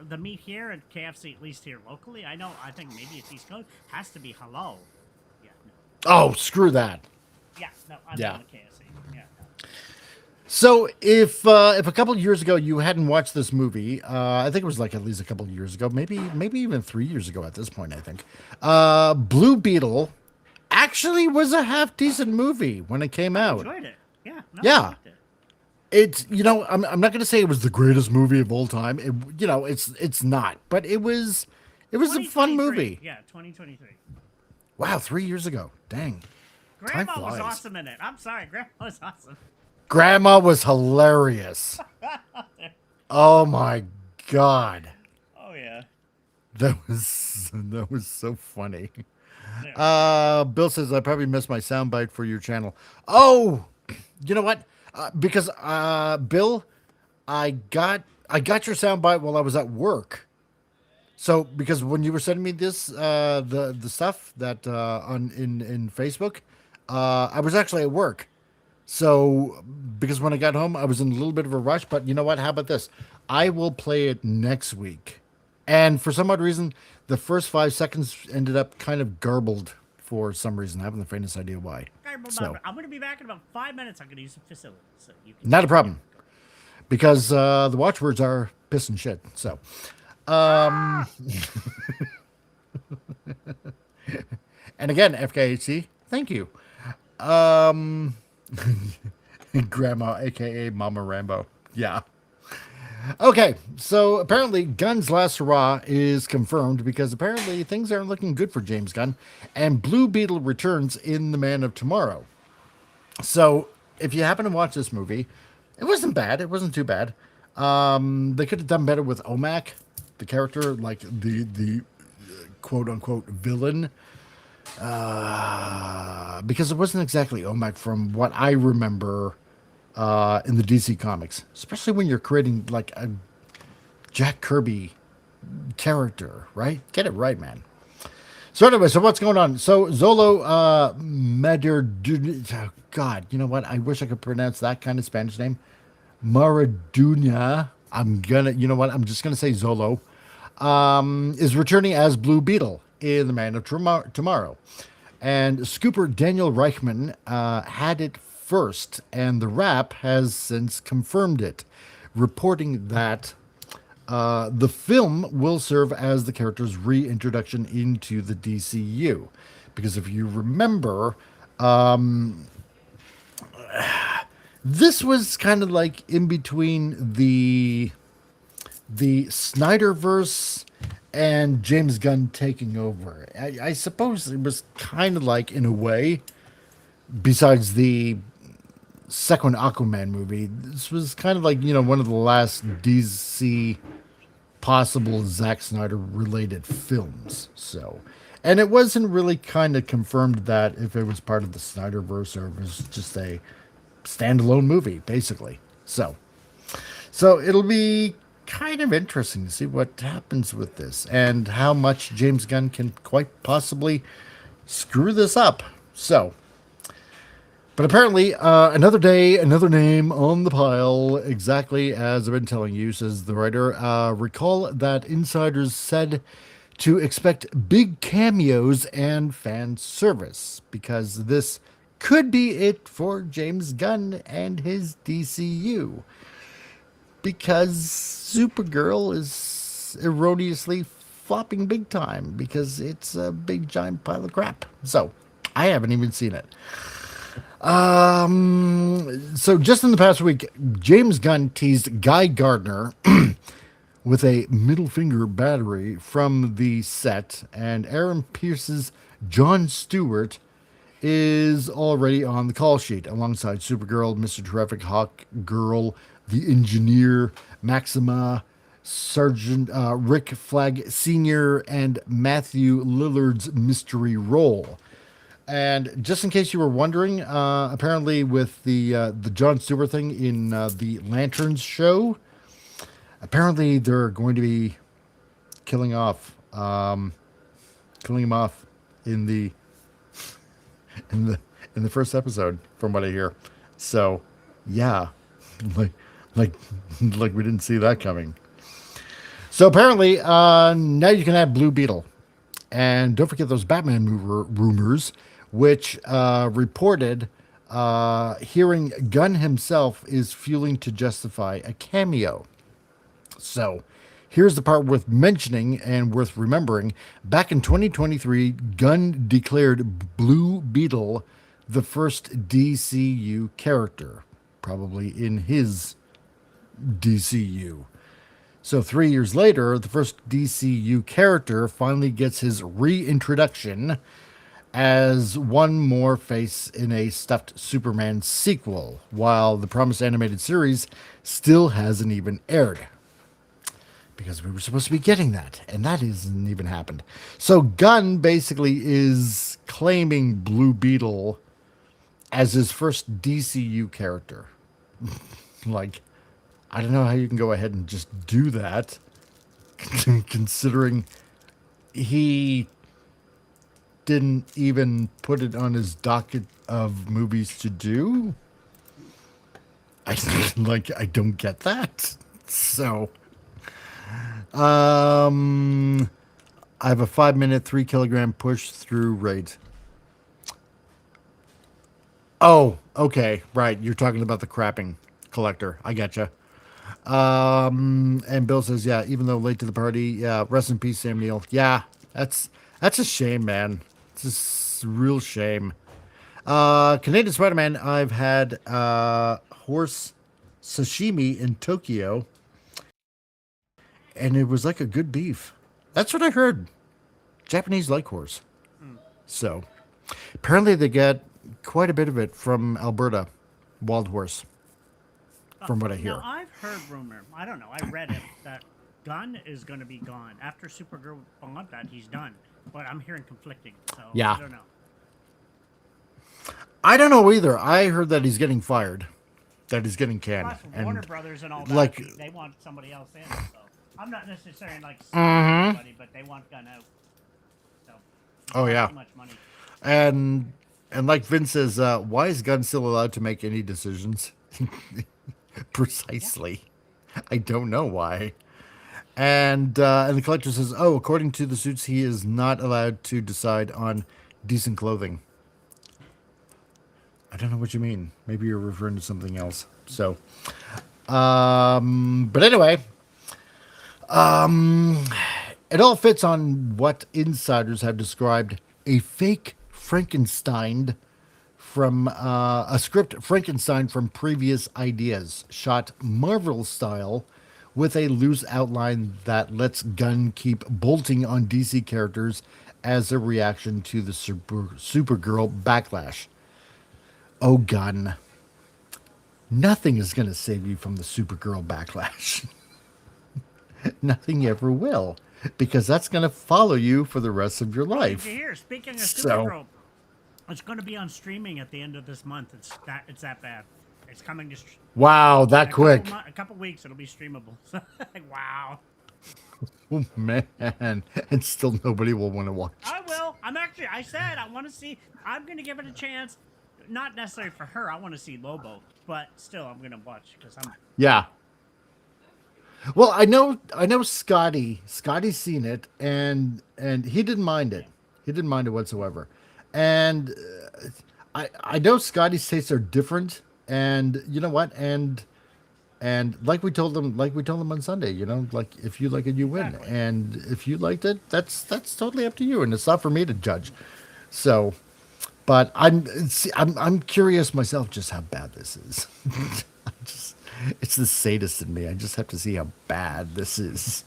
the meat here at KFC, at least here locally, I think maybe it's East Coast, has to be halal. Yeah. No. Oh, screw that. Yeah. No. I'm on the KFC. Yeah. So if a couple of years ago you hadn't watched this movie, I think it was like at least a couple of years ago, maybe even 3 years ago at this point, I think. Blue Beetle actually was a half decent movie when it came out. I enjoyed it. Yeah. No, yeah. I liked it. It's, I'm not going to say it was the greatest movie of all time. It's not, but it was a fun movie. Yeah, 2023. Wow, 3 years ago. Dang. Grandma was awesome in it. I'm sorry, Grandma was awesome. Grandma was hilarious. Oh my God. Oh yeah. That was so funny. Bill says I probably missed my soundbite for your channel. Oh, you know what? Because Bill, I got your soundbite while I was at work. So because when you were sending me this the stuff that in Facebook, I was actually at work. So because when I got home, I was in a little bit of a rush. But you know what? How about this? I will play it next week. And for some odd reason, the first 5 seconds ended up kind of garbled for some reason. I haven't the faintest idea why. So, I'm going to be back in about 5 minutes. I'm going to use the facility. So you can not a problem. Because the watchwords are piss and shit. So, and again, FKHC, thank you. Grandma, aka Mama Rambo. Yeah. Okay, so apparently Gunn's last hurrah is confirmed because apparently things aren't looking good for James Gunn, and Blue Beetle returns in The Man of Tomorrow. So if you happen to watch this movie, it wasn't bad. It wasn't too bad. They could have done better with Omak, the character, like the quote unquote villain. Because it wasn't exactly Omak from what I remember in the DC comics, especially when you're creating like a Jack Kirby character, right? Get it right, man. So anyway, so what's going on? So Zolo oh God, you know what? I wish I could pronounce that kind of Spanish name. Maradona. I'm just gonna say Zolo. Is returning as Blue Beetle in The Man of Tomorrow. And Scooper Daniel Reichman had it first, and The Wrap has since confirmed it, reporting that the film will serve as the character's reintroduction into the DCU. Because if you remember, this was kind of like in between the Snyderverse and James Gunn taking over. I suppose it was kind of like, in a way, besides the second Aquaman movie. This was kind of like, one of the last DC possible Zack Snyder related films. So, and it wasn't really kind of confirmed that if it was part of the Snyderverse or it was just a standalone movie, basically. So it'll be kind of interesting to see what happens with this and how much James Gunn can quite possibly screw this up. So, but apparently, another day, another name on the pile, exactly as I've been telling you, says the writer. Recall that insiders said to expect big cameos and fan service, because this could be it for James Gunn and his DCU. Because Supergirl is erroneously flopping big time, because it's a big giant pile of crap. So, I haven't even seen it. So just in the past week, James Gunn teased Guy Gardner with a middle finger battery from the set, and Aaron Pierce's Jon Stewart is already on the call sheet alongside Supergirl, Mr. Terrific, Hawkgirl, the Engineer, Maxima, Sergeant Rick Flag Sr., and Matthew Lillard's mystery role. And just in case you were wondering, apparently with the Jon Stewart thing in the Lanterns show, apparently they're going to be killing him off in the first episode, from what I hear. So, yeah, like we didn't see that coming. So apparently, now you can have Blue Beetle, and don't forget those Batman rumors, which reported hearing Gunn himself is fueling to justify a cameo. So here's the part worth mentioning and worth remembering. Back in 2023, Gunn declared Blue Beetle the first DCU character, probably in his DCU. So 3 years later, the first DCU character finally gets his reintroduction as one more face in a stuffed Superman sequel, while the promised animated series still hasn't even aired. Because we were supposed to be getting that, and that hasn't even happened. So Gunn basically is claiming Blue Beetle as his first DCU character. Like, I don't know how you can go ahead and just do that, considering he didn't even put it on his docket of movies to do. I don't get that. So, I have a 5-minute, 3 kilogram push through rate. Oh, okay, right. You're talking about the crapping collector. I getcha. And Bill says, yeah, even though late to the party, yeah, rest in peace, Sam Neill. Yeah, that's a shame, man. It's a real shame. Canadian Spider-Man, I've had horse sashimi in Tokyo, and it was like a good beef. That's what I heard. Japanese like horse. So, apparently they get quite a bit of it from Alberta, wild horse, from what I hear. Now, I've heard rumor, I don't know, I read it, that Gunn is going to be gone. After Supergirl bought that, he's done. But I'm hearing conflicting, so yeah. I don't know. I don't know either. I heard that he's getting fired, that he's getting canned. Plus, and Warner Brothers and all that, like, they want somebody else in, so I'm not necessarily like Mhm. somebody, but they want Gunn out. So, oh yeah. too much money. And like Vince says, why is Gunn still allowed to make any decisions? Precisely. Yeah. I don't know why. And the collector says, oh, according to the suits, he is not allowed to decide on decent clothing. I don't know what you mean. Maybe you're referring to something else. So, but anyway, it all fits on what insiders have described a fake Frankenstein from a script Frankenstein from previous ideas, shot Marvel style, with a loose outline that lets Gunn keep bolting on DC characters as a reaction to the Supergirl backlash. Oh, Gunn. nothing is going to save you from the Supergirl backlash. Nothing ever will, because that's going to follow you for the rest of your life. Did you hear? Speaking of So- Supergirl, it's going to be on streaming at the end of this month. It's that bad. It's coming to. Wow, that in quick. A couple weeks, it'll be streamable. So, like, wow. Oh, man. And still nobody will want to watch. I will. I said I want to see. I'm going to give it a chance. Not necessarily for her. I want to see Lobo, but still, I'm going to watch because I'm. Yeah. Well, I know Scotty's seen it, and he didn't mind it. He didn't mind it whatsoever. And I know Scotty's tastes are different, and you know what? And like we told them on Sunday, you know, like if you like it, you win. And if you liked it, that's totally up to you, and it's not for me to judge. So, but I'm curious myself just how bad this is. It's the sadist in me. I just have to see how bad this is.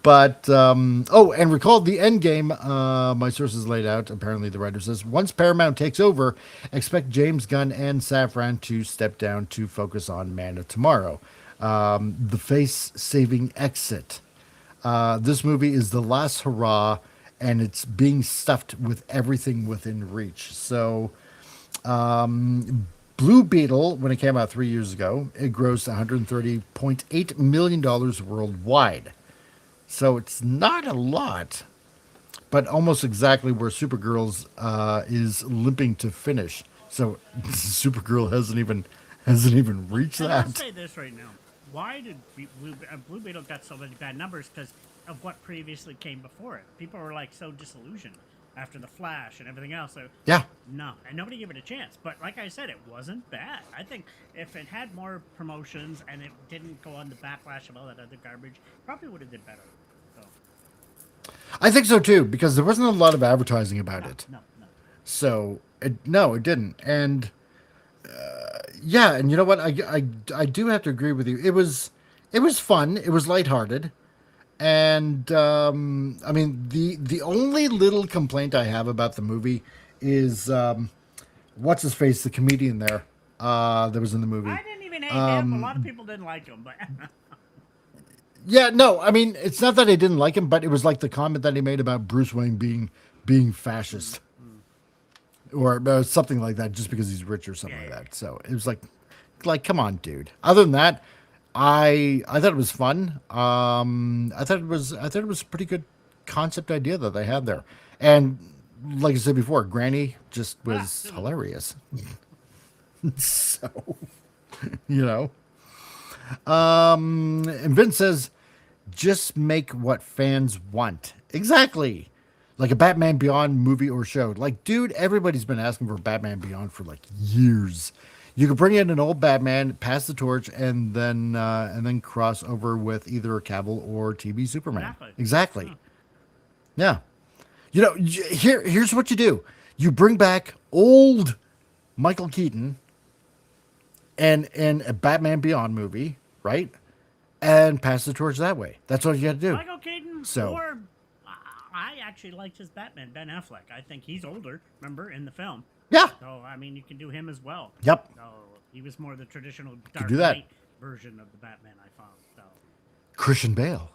But, and recall the end game, my sources laid out. Apparently the writer says, once Paramount takes over, expect James Gunn and Safran to step down to focus on Man of Tomorrow. The face-saving exit. This movie is the last hurrah, and it's being stuffed with everything within reach. So, Blue Beetle, when it came out 3 years ago, it grossed $130.8 million worldwide. So it's not a lot, but almost exactly where Supergirl's is limping to finish. So Supergirl hasn't even reached And that. I'll say this right now. Why did Blue Beetle got so many bad numbers? Because of what previously came before it. People were like so disillusioned after the Flash and everything else. So Yeah. no, and nobody gave it a chance. But like I said, it wasn't bad. I think if it had more promotions and it didn't go on the backlash of all that other garbage, probably would have did better. So. I think so too, because there wasn't a lot of advertising about it. No. So it didn't. And yeah, and you know what? I do have to agree with you. It was fun. It was lighthearted. And I mean, the only little complaint I have about the movie is what's his face, the comedian there that was in the movie. I didn't even hate him. A lot of people didn't like him, but Yeah, no, I mean, it's not that I didn't like him, but it was like the comment that he made about Bruce Wayne being fascist. Or something like that, just because he's rich or something like that. So it was like, come on, dude. Other than that, I thought it was fun. I thought it was a pretty good concept idea that they had there. And like I said before, Granny just was hilarious. So, you know. And Vince says, just make what fans want. Exactly. Like a Batman Beyond movie or show. Like, dude, everybody's been asking for Batman Beyond for like years. You could bring in an old Batman, pass the torch, and then cross over with either a Cavill or TV Superman. Exactly. Yeah. You know, here's what you do. You bring back old Michael Keaton and a Batman Beyond movie, right? And pass the torch that way. That's all you got to do. Michael Keaton or I actually liked his Batman, Ben Affleck. I think he's older, remember, in the film. Yeah. So, I mean, you can do him as well. Yep. So, he was more the traditional Dark do that. Knight version of the Batman I found. So. Christian Bale.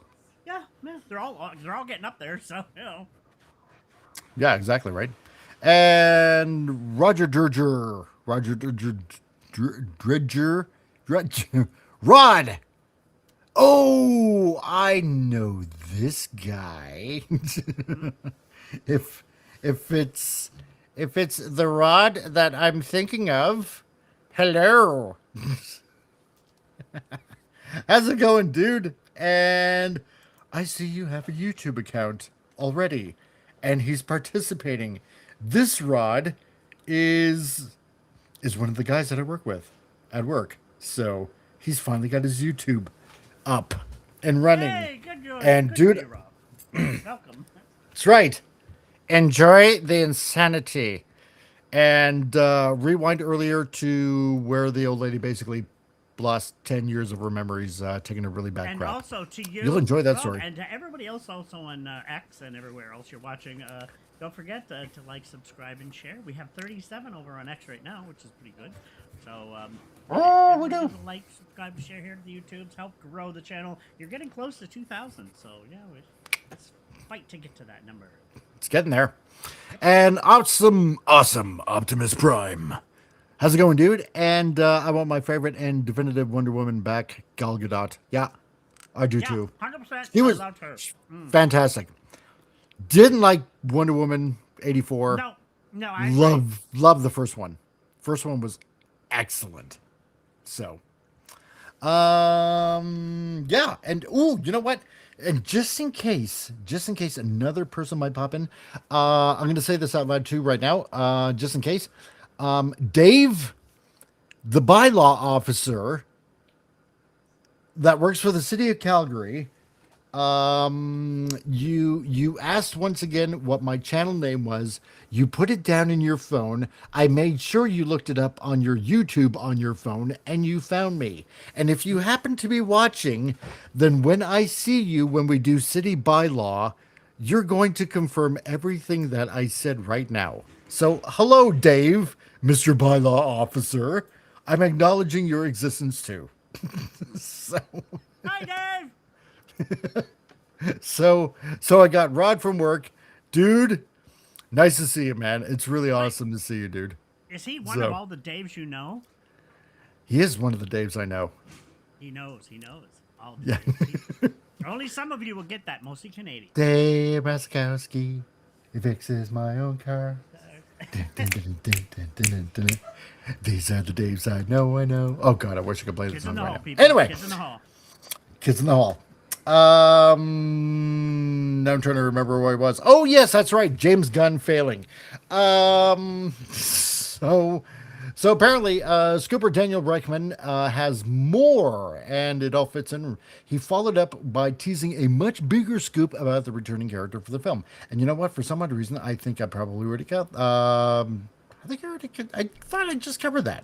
Yeah, they're all getting up there, so, you know. Yeah, exactly, right. And Roger Dredger. Rod. Oh, I know this guy. If it's the Rod that I'm thinking of, hello. How's it going, dude? And I see you have a YouTube account already, and he's participating. This Rod is one of the guys that I work with at work. So he's finally got his YouTube up and running. Hey, good job. And Good dude, welcome. that's right. Enjoy the insanity. And rewind earlier to where the old lady basically lost 10 years of her memories, taking a really bad And crap. also to you, You'll enjoy that story. And to everybody else also on X and everywhere else you're watching, don't forget to like, subscribe, and share. We have 37 over on X right now, which is pretty good. So, Oh, we do. like, subscribe, share here to the YouTubes, help grow the channel. You're getting close to 2,000, so yeah, let's fight to get to that number. It's getting there. And awesome Optimus Prime. How's it going, dude? And I want my favorite and definitive Wonder Woman back, Gal Gadot. Yeah, I do too. 100%. He was fantastic. Didn't like Wonder Woman 84. No, I love the first one. First one was excellent. So, yeah, and you know what? And just in case another person might pop in, I'm going to say this out loud too right now, just in case. Dave, the bylaw officer that works for the city of Calgary, you asked once again what my channel name was. You put it down in your phone. I made sure you looked it up on your YouTube on your phone, and you found me. And if you happen to be watching, then when I see you when we do city bylaw, you're going to confirm everything that I said right now. So, hello, Dave, Mr. Bylaw Officer. I'm acknowledging your existence too. So. Hi, Dave. So I got Rod from work. Dude, nice to see you, man. It's really awesome to see you, dude. Is he one of all the Daves you know? He is one of the Daves I know. He knows. All the Daves. Only some of you will get that, mostly Canadian. Dave Raskowski, he fixes my own car. These are the Daves I know. Oh, God, I wish I could play this song right now. People. Anyway. Kids in the Hall. Kids in the Hall. Now I'm trying to remember where I was. Oh, yes, that's right. James Gunn failing. So apparently, Scooper Daniel Reichman has more, and it all fits in. He followed up by teasing a much bigger scoop about the returning character for the film. And you know what? For some odd reason, I think I probably already got. I thought I just covered that.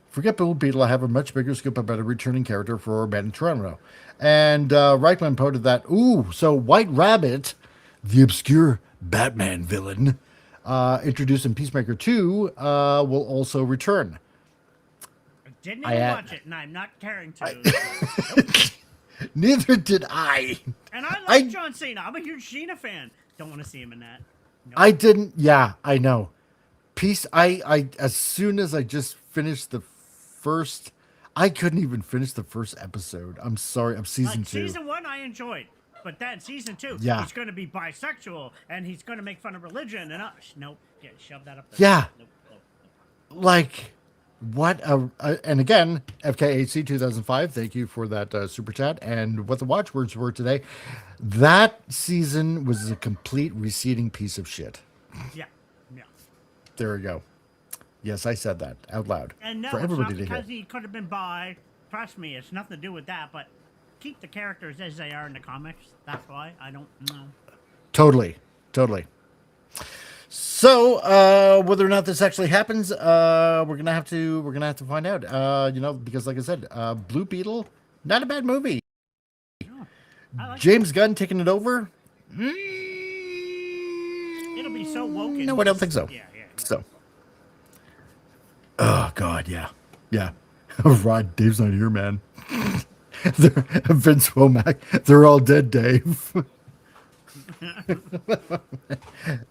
Forget Beetle. I have a much bigger scoop about a returning character for Bad in Toronto. And Reichman posted that, so White Rabbit, the obscure Batman villain, introduced in Peacemaker 2, will also return. I didn't even watch it, and I'm not caring to. Neither did I. And I like John Cena. I'm a huge Cena fan. Don't want to see him in that. Nope. I didn't. Yeah, I know. I as soon as I just finished the first, I couldn't even finish the first episode. I'm sorry. I'm season 2. Season 1 I enjoyed, but then season 2, he's going to be bisexual and he's going to make fun of religion and nope, shove that up there. Yeah. Nope. Like what and again, FKHC 2005, thank you for that super chat. And what the watchwords were today, that season was a complete receding piece of shit. Yeah. There we go. Yes, I said that out loud and no, for everybody to hear. Because he could have been bi. Trust me, it's nothing to do with that. But keep the characters as they are in the comics. That's why I don't know. Totally. So whether or not this actually happens, we're gonna have to find out. Because like I said, Blue Beetle, not a bad movie. No, I like James Gunn taking it over. It'll be so woken. No, I don't think so. Yeah. So. Oh God, yeah. Rod, Dave's not here, man. Vince Womack, they're all dead, Dave.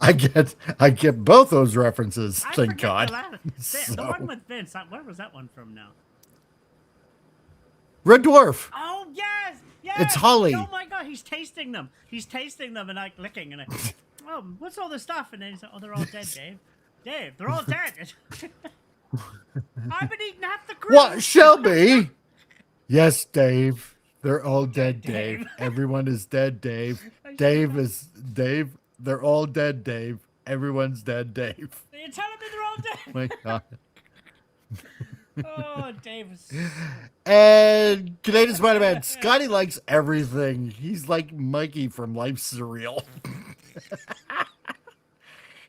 I get both those references. Thank God. The one with Vince. Where was that one from now? Red Dwarf. Oh yes. It's Holly. Oh my God, he's tasting them and like licking and what's all this stuff? And then he's like, they're all dead, Dave. Dave, they're all dead. I've been eating half the crew. What, Shelby? Yes, Dave. They're all dead, Dave. Everyone is dead, Dave. Dave. They're all dead, Dave. Everyone's dead, Dave. You're telling me they're all dead? My God. Oh, Dave. And Canadian Spider-Man, Scotty likes everything. He's like Mikey from Life Surreal.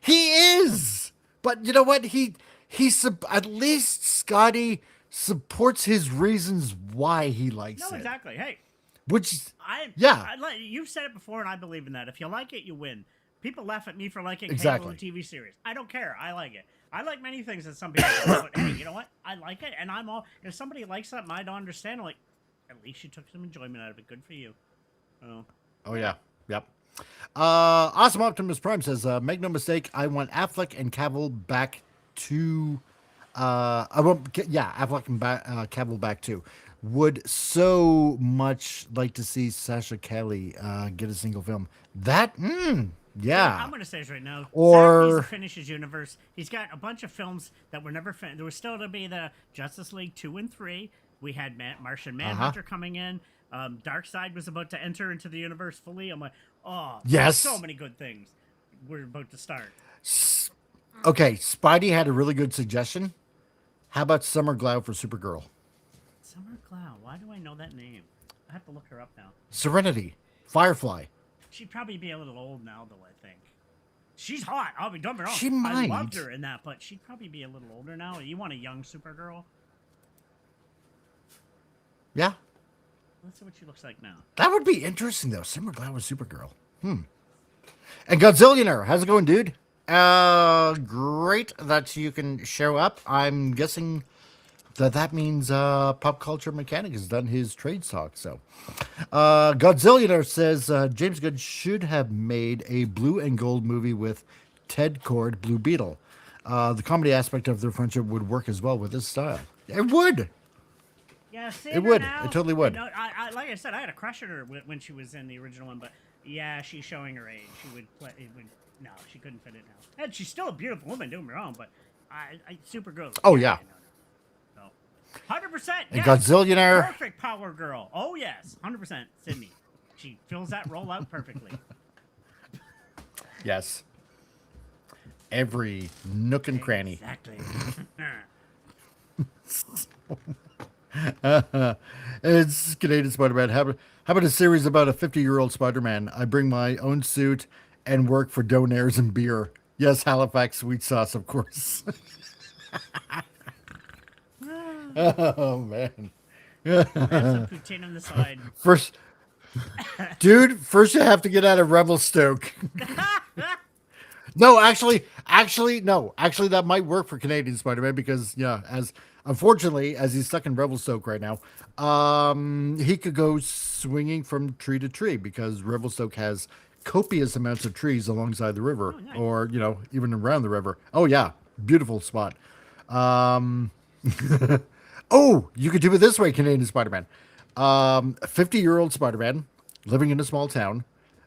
He is. But you know what? At least Scotty supports his reasons why he likes it. No, exactly. Hey. Which, you've said it before, and I believe in that. If you like it, you win. People laugh at me for liking Exactly. Halo, the TV series. I don't care. I like it. I like many things that some people don't, but hey, you know what? I like it, and I'm all. If somebody likes something I don't understand, I'm like, at least you took some enjoyment out of it. Good for you. Oh yeah. Yep. Awesome Optimus Prime says, make no mistake, I want Affleck and Cavill back to Affleck and Cavill back too. Would so much like to see Sasha Kelly get a single film. That yeah. I'm gonna say this right now. Or Zack needs to finish his universe. He's got a bunch of films that were never finished. There was still to be the Justice League 2 and 3. We had Martian Manhunter coming in. Darkseid was about to enter into the universe fully. I'm like, oh, yes, so many good things. We're about to start. Okay, Spidey had a really good suggestion. How about Summer Glau for Supergirl? Summer Glau. Why do I know that name? I have to look her up now. Serenity, Firefly. She'd probably be a little old now, though, I think. She's hot. I'll be dumb wrong. She might. I loved her in that, but she'd probably be a little older now. You want a young Supergirl? Yeah. Let's see what she looks like now. That would be interesting, though. Summer Glau was Supergirl. And Godzillionaire, how's it going, dude? Great that you can show up. I'm guessing that means Pop Culture Mechanic has done his trade talk. So, Godzillionaire says James Gunn should have made a blue and gold movie with Ted Kord, Blue Beetle. The comedy aspect of their friendship would work as well with this style. It would. Yeah, it would. It totally would. You know, I like I said, I had a crush on her when she was in the original one, but yeah, she's showing her age. She would play. No, she couldn't fit it now. And she's still a beautiful woman. Don't get me wrong, but Supergirl. Oh yeah. No. 100%. And Yes. Godzillionaire. Perfect Power Girl. Oh yes, 100%. Sydney. She fills that role out perfectly. Yes. Every nook and cranny. Exactly. It's Canadian Spider-Man. How about a series about a 50-year-old Spider-Man? I bring my own suit and work for donaires and beer. Yes, Halifax sweet sauce, of course. Oh, man. Have some poutine on the side. First you have to get out of Revelstoke. No, actually, that might work for Canadian Spider-Man because, unfortunately, as he's stuck in Revelstoke right now, he could go swinging from tree to tree because Revelstoke has copious amounts of trees alongside the river, or even around the river. Oh yeah, beautiful spot. Oh, you could do it this way, Canadian Spider-Man. 50-year-old Spider-Man living in a small town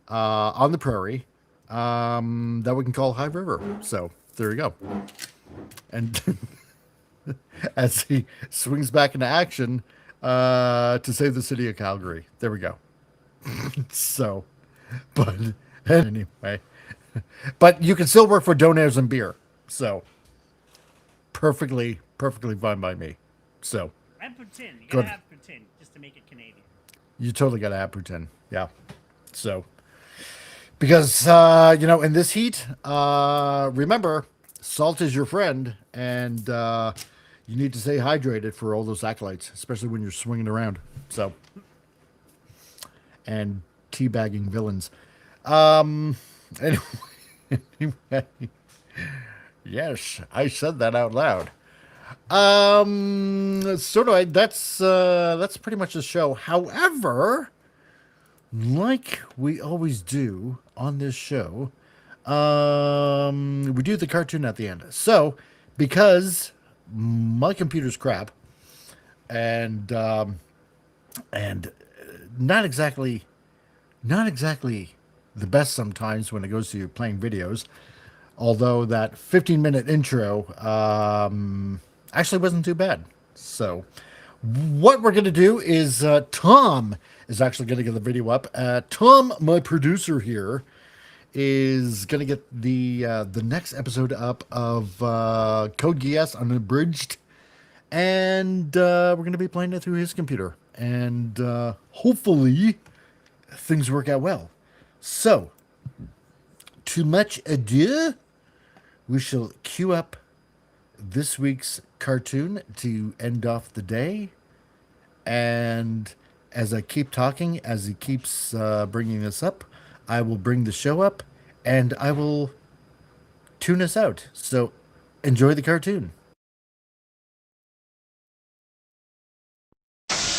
on the prairie. That we can call High River. So there you go. And as he swings back into action to save the city of Calgary. There we go. So, but anyway, but you can still work for donaires and beer. So perfectly fine by me. So and poutine. You gotta have poutine just to make it Canadian. You totally gotta have poutine. Yeah. So. Because, in this heat, remember, salt is your friend, and you need to stay hydrated for all those acolytes, especially when you're swinging around. So, and teabagging villains. Anyway, yes, I said that out loud. So do I. That's pretty much the show. However, like we always do on this show, we do the cartoon at the end. So, because my computer's crap, and not exactly the best sometimes when it goes to playing videos, although that 15-minute intro actually wasn't too bad. So, what we're going to do is Tom is actually going to get the video up. Tom, my producer here, is going to get the next episode up of Code Geass Unabridged, and we're going to be playing it through his computer, and hopefully things work out well. So, too much ado, we shall queue up this week's cartoon to end off the day, and as I keep talking, as he keeps bringing this up, I will bring the show up, and I will tune us out. So enjoy the cartoon.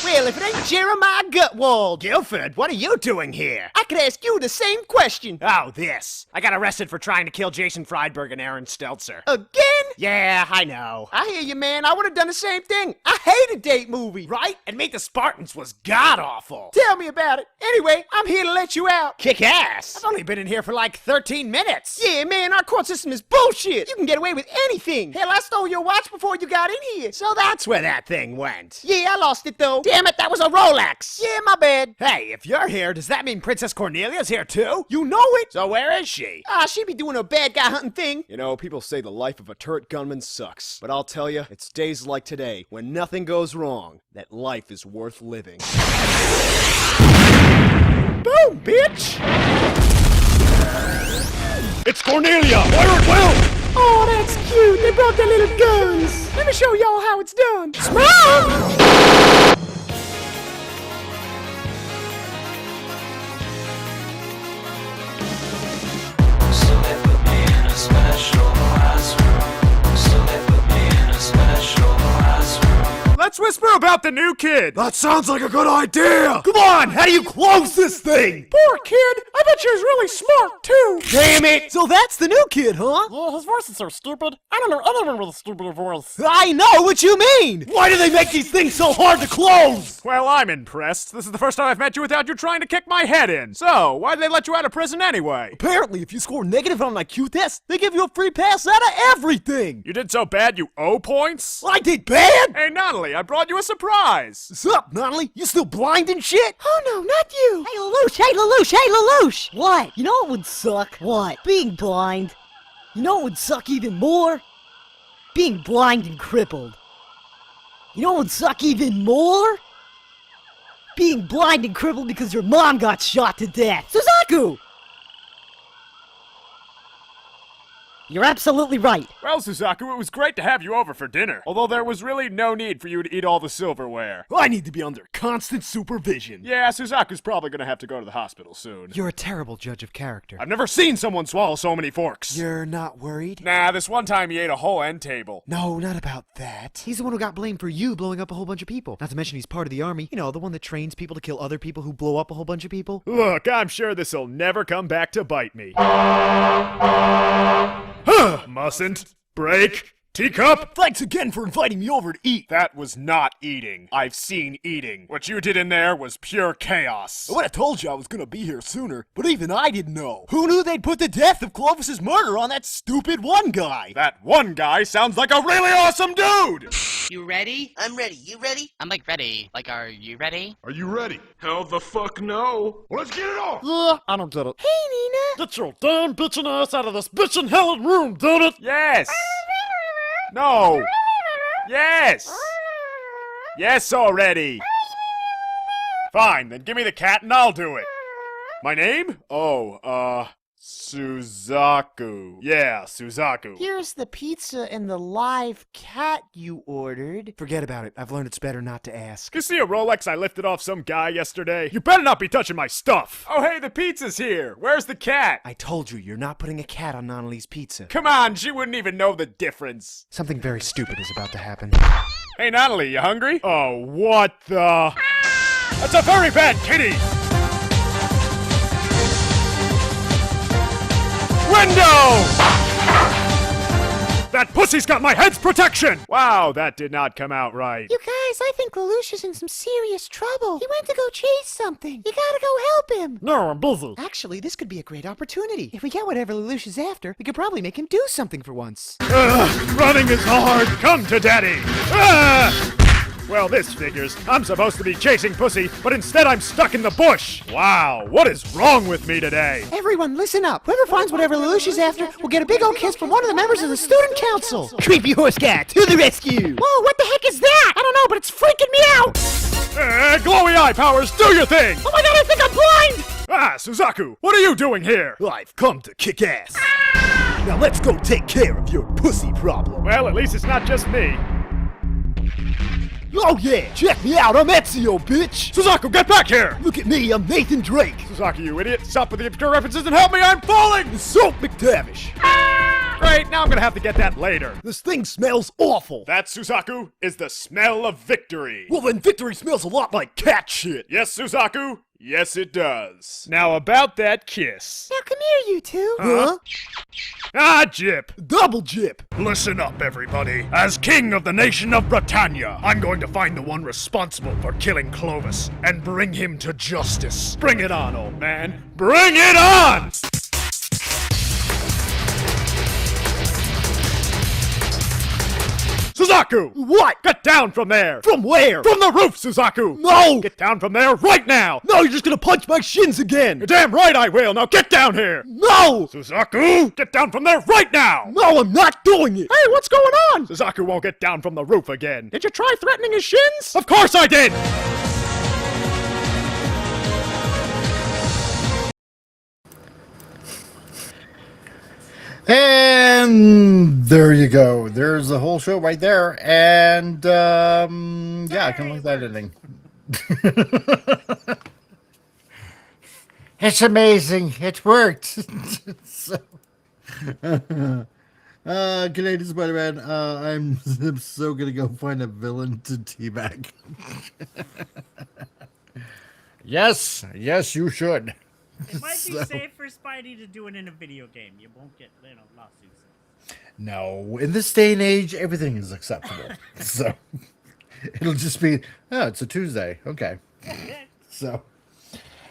Well, if it ain't Jeremiah Gutwald. Guilford, what are you doing here? I could ask you the same question. Oh, this. I got arrested for trying to kill Jason Friedberg and Aaron Stelzer. Again? Yeah, I know. I hear you, man. I would have done the same thing. I hate a date movie, right? And Meet the Spartans was god-awful. Tell me about it. Anyway, I'm here to let you out. Kick ass. I've only been in here for like 13 minutes. Yeah, man, our court system is bullshit. You can get away with anything. Hell, I stole your watch before you got in here. So that's where that thing went. Yeah, I lost it though. Damn it, that was a Rolex. Yeah, my bad. Hey, if you're here, does that mean Princess Cornelia's here too? You know it. So where is she? She be doing a bad guy hunting thing. You know, people say the life of a turret gunman sucks. But I'll tell you, it's days like today, when nothing goes wrong, that life is worth living. Boom, bitch! It's Cornelia! Fire at will! Oh, that's cute. They brought their little guns. Let me show y'all how it's done. Smile! Let's whisper about the new kid! That sounds like a good idea! Come on, how do you close this thing? Poor kid. I bet you was really smart, too. Damn it! So that's the new kid, huh? Yeah, his voice is so stupid. I don't know anyone with a stupider voice. I know what you mean! Why do they make these things so hard to close? Well, I'm impressed. This is the first time I've met you without you trying to kick my head in. So, why did they let you out of prison anyway? Apparently, if you score negative on an IQ test, they give you a free pass out of everything! You did so bad you owe points? I did bad? Hey, Natalie, I brought you a surprise! What's up, Natalie? You still blind and shit? Oh no, not you! Hey, Lelouch! Hey, Lelouch! Hey, Lelouch! What? You know what would suck? What? Being blind. You know what would suck even more? Being blind and crippled. You know what would suck even more? Being blind and crippled because your mom got shot to death. Suzaku! You're absolutely right. Well, Suzaku, it was great to have you over for dinner. Although there was really no need for you to eat all the silverware. I need to be under constant supervision. Yeah, Suzaku's probably gonna have to go to the hospital soon. You're a terrible judge of character. I've never seen someone swallow so many forks. You're not worried? Nah, this one time he ate a whole end table. No, not about that. He's the one who got blamed for you blowing up a whole bunch of people. Not to mention he's part of the army. You know, the one that trains people to kill other people who blow up a whole bunch of people. Look, I'm sure this'll never come back to bite me. Mustn't break teacup. Thanks again for inviting me over to eat. That was not eating. I've seen eating. What you did in there was pure chaos. I would have told you I was gonna be here sooner, but even I didn't know. Who knew they'd put the death of Clovis's murder on that stupid one guy? That one guy sounds like a really awesome dude! You ready? I'm ready. You ready? I'm like ready. Like, are you ready? Are you ready? Hell the fuck no. Well, let's get it on! Yeah, I don't get it. Hey, Nina! Get your damn bitchin' ass out of this bitchin' helled room, damn it! Yes! No! Yes! Yes already! Fine, then give me the cat and I'll do it. My name? Oh, Suzaku. Yeah, Suzaku. Here's the pizza and the live cat you ordered. Forget about it. I've learned it's better not to ask. You see a Rolex I lifted off some guy yesterday? You better not be touching my stuff. Oh, hey, the pizza's here. Where's the cat? I told you, you're not putting a cat on Nannali's pizza. Come on, she wouldn't even know the difference. Something very stupid is about to happen. Hey, Natalie, you hungry? Oh, what the? That's a very bad kitty! Window! That pussy's got my head's protection! Wow, that did not come out right. You guys, I think Lelouch is in some serious trouble. He went to go chase something. You gotta go help him. No, I'm busy. Actually, this could be a great opportunity. If we get whatever Lelouch is after, we could probably make him do something for once. Running is hard. Come to daddy. Well, this figures. I'm supposed to be chasing pussy, but instead I'm stuck in the bush. Wow, what is wrong with me today? Everyone, listen up. Whoever finds whatever Lelouch is after will get a big old kiss from one of the members of the student council. Creepy horse cat, to the rescue. Whoa, what the heck is that? I don't know, but it's freaking me out. Glowy eye powers, do your thing. Oh my god, I think I'm blind. Ah, Suzaku, what are you doing here? I've come to kick ass. Now let's go take care of your pussy problem. Well, at least it's not just me. Oh yeah, check me out, I'm Ezio, bitch! Suzaku, get back here! Look at me, I'm Nathan Drake! Suzaku, you idiot! Stop with the obscure references and help me, I'm falling! Soap McTavish! Great, now I'm gonna have to get that later. This thing smells awful! That, Suzaku, is the smell of victory. Well then victory smells a lot like cat shit! Yes, Suzaku, yes it does. Now about that kiss. Now come here, you two. Huh? Ah, Jip! Double Jip! Listen up, everybody. As king of the nation of Britannia, I'm going to find the one responsible for killing Clovis and bring him to justice. Bring it on, old man. Bring it on! Suzaku! What? Get down from there! From where? From the roof, Suzaku! No! Get down from there right now! No, you're just gonna punch my shins again! You're damn right I will! Now get down here! No! Suzaku! Get down from there right now! No, I'm not doing it! Hey, what's going on? Suzaku won't get down from the roof again. Did you try threatening his shins? Of course I did! And there you go. There's the whole show right there. And yeah, I kind of like that ending. It's amazing. It worked. So, Canadian Spider-Man, I'm so gonna go find a villain to teabag. Yes, you should. It might be safe for Spidey to do it in a video game. You won't get, lawsuits. No, in this day and age, everything is acceptable. So it'll just be, oh, it's a Tuesday. Okay. So,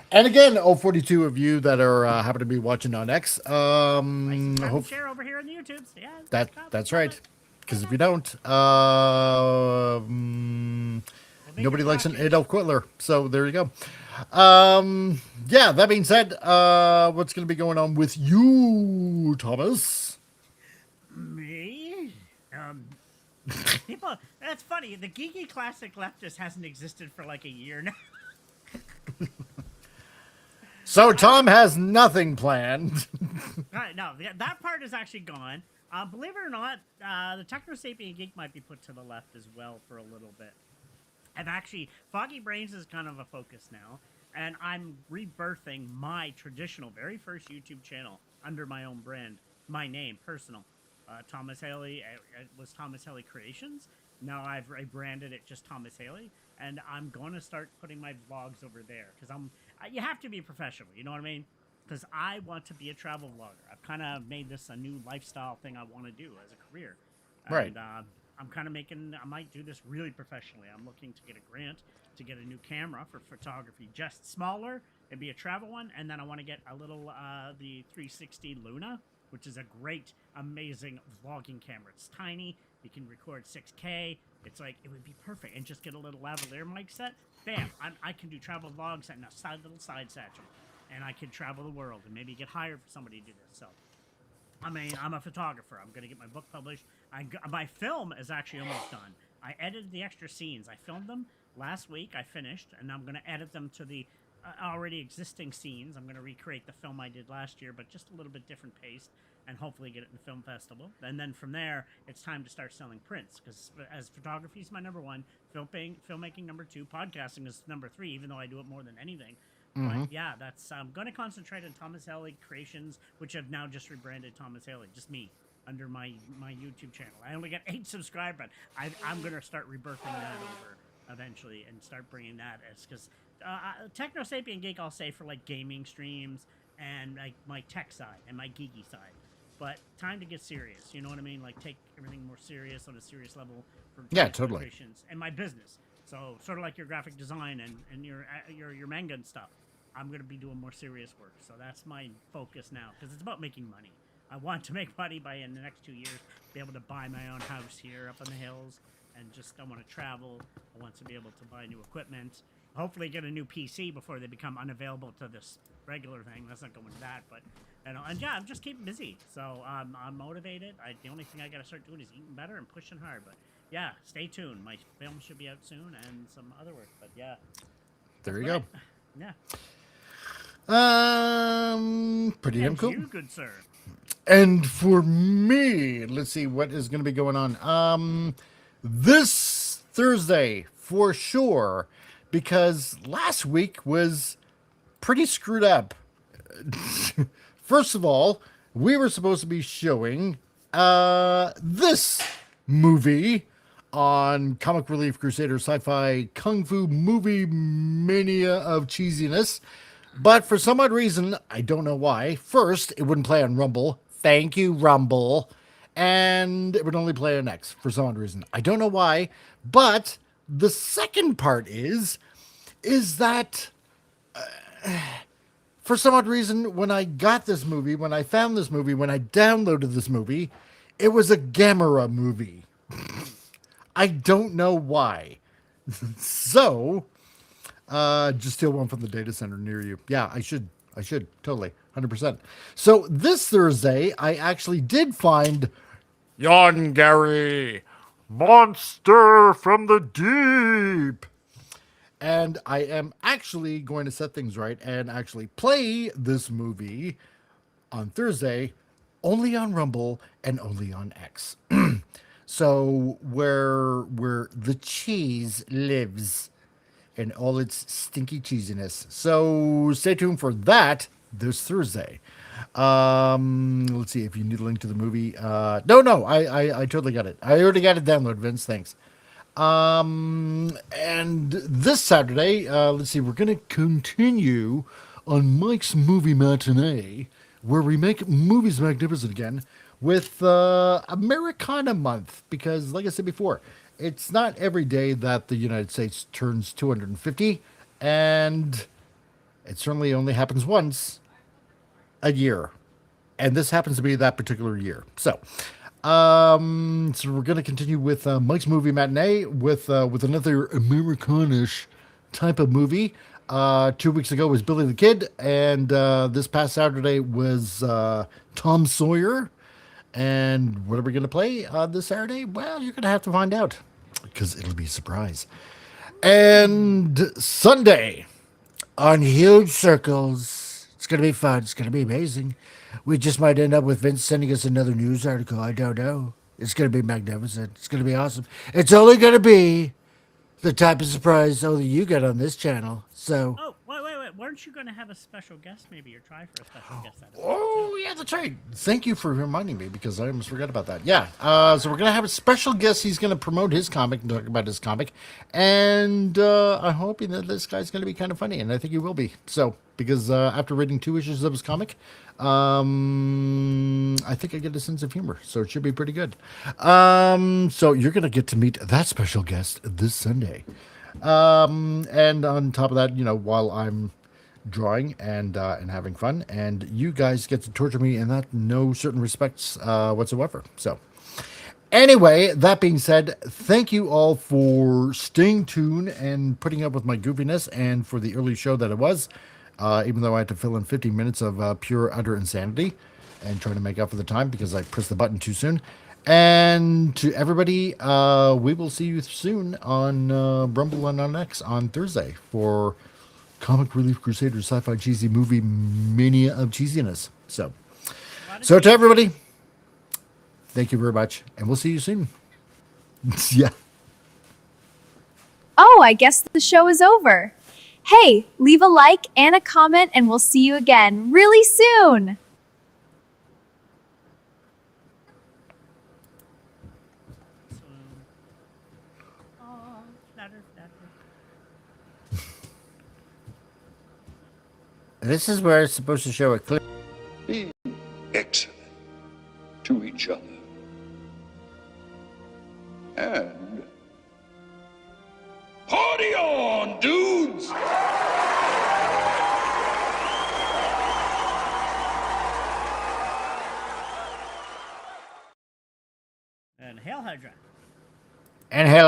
and again, all 42 of you that are happen to be watching on X, Share over here on the YouTubes. Yeah. That's right. Because if you don't, nobody likes an Adolf Hitler. So there you go. Yeah, that being said, what's going to be going on with you, Thomas? Me? People, that's funny. The geeky classic leftist hasn't existed for like a year now. So Tom has nothing planned. No, that part is actually gone. Believe it or not, the Techno-Sapien Geek might be put to the left as well for a little bit. I've actually, Foggy Brains is kind of a focus now, and I'm rebirthing my traditional, very first YouTube channel under my own brand, my name, personal. Thomas Haley, it was Thomas Haley Creations. Now I've rebranded it just Thomas Haley, and I'm going to start putting my vlogs over there, because you have to be professional, you know what I mean? Because I want to be a travel vlogger. I've kind of made this a new lifestyle thing I want to do as a career. Right. And, I'm kind of I might do this really professionally. I'm looking to get a grant to get a new camera for photography, just smaller. It'd be a travel one. And then I want to get a little, the 360 Luna, which is a great, amazing vlogging camera. It's tiny. You can record 6K. It's like, it would be perfect. And just get a little lavalier mic set. Bam. I can do travel vlogs and a little side satchel. And I can travel the world and maybe get hired for somebody to do this. So, I'm a photographer. I'm going to get my book published. My film is actually almost done. I edited the extra scenes. I filmed them last week. I finished, and I'm going to edit them to the already existing scenes. I'm going to recreate the film I did last year, but just a little bit different pace, and hopefully get it in the film festival. And then from there, it's time to start selling prints, because as photography is my number one, filmmaking number two, podcasting is number three, even though I do it more than anything. But yeah, I'm going to concentrate on Thomas Haley Creations, which I've now just rebranded Thomas Haley, just me, under my YouTube channel. I only got 8 subscribers, but I'm going to start rebirthing that over eventually and start bringing that as, because Techno-Sapien Geek I'll say for like gaming streams and like my tech side and my geeky side. But time to get serious, you know what I mean? Like take everything more serious on a serious level for totally. Creations and my business. So sort of like your graphic design and your manga and stuff. I'm going to be doing more serious work. So that's my focus now, because it's about making money. I want to make money in the next 2 years, be able to buy my own house here up in the hills, and just I want to travel. I want to be able to buy new equipment, hopefully get a new PC before they become unavailable to this regular thing. Let's not go into that, but and yeah, I'm just keeping busy. So I'm motivated. The only thing I got to start doing is eating better and pushing hard. But yeah, stay tuned. My film should be out soon and some other work. But yeah, there you go. Yeah. Pretty damn cool. You, good sir. And for me, let's see what is going to be going on. This Thursday for sure, because last week was pretty screwed up. First of all, we were supposed to be showing this movie on Comic Relief Crusader Sci-Fi Kung Fu Movie Mania of Cheesiness. But for some odd reason, I don't know why, first, it wouldn't play on Rumble. Thank you, Rumble. And it would only play on X for some odd reason. I don't know why. But the second part is that for some odd reason, when I got this movie, when I found this movie, when I downloaded this movie, it was a Gamera movie. I don't know why. So, just steal one from the data center near you. Yeah, I should, totally, 100%. So this Thursday, I actually did find Yon Gary, Monster from the Deep. And I am actually going to set things right and actually play this movie on Thursday, only on Rumble and only on X. So where the cheese lives and all its stinky cheesiness. So stay tuned for that this Thursday. Let's see if you need a link to the movie. No, I totally got it. I already got it downloaded, Vince. Thanks. And this Saturday, let's see, we're going to continue on Mike's Movie Matinee, where we make movies magnificent again with Americana Month, because like I said before, it's not every day that the United States turns 250, and it certainly only happens once a year, and this happens to be that particular year. So we're going to continue with Mike's Movie Matinee with another Americanish type of movie. 2 weeks ago was Billy the Kid, and this past Saturday was Tom Sawyer. And what are we going to play this Saturday? Well, you're going to have to find out, because it'll be a surprise. And Sunday on Huge Circles. It's going to be fun. It's going to be amazing. We just might end up with Vince sending us another news article. I don't know. It's going to be magnificent. It's going to be awesome. It's only going to be the type of surprise only you get on this channel. So. Oh, wait. Weren't you going to have a special guest maybe, or try for a special guest? Oh, yeah, that's right. Thank you for reminding me, because I almost forgot about that. Yeah, so we're going to have a special guest. He's going to promote his comic and talk about his comic. And I'm hoping that this guy's going to be kind of funny, and I think he will be. So, because after reading 2 issues of his comic, I think I get a sense of humor. So it should be pretty good. So you're going to get to meet that special guest this Sunday. And on top of that, while I'm drawing and having fun, and you guys get to torture me in that no certain respects whatsoever. So anyway, that being said, thank you all for staying tuned and putting up with my goofiness, and for the early show that it was, even though I had to fill in 15 minutes of pure utter insanity and trying to make up for the time because I pressed the button too soon. And to everybody, we will see you soon on Rumble and on X on Thursday for Comic Relief Crusader Sci-Fi Cheesy Movie Mania of Cheesiness. So to everybody, thank you very much, and we'll see you soon. Yeah. Oh, I guess the show is over. Hey, leave a like and a comment, and we'll see you again really soon. This is where it's supposed to show a clip. Be excellent to each other. And party on, dudes! And Hail Hydra. And Hail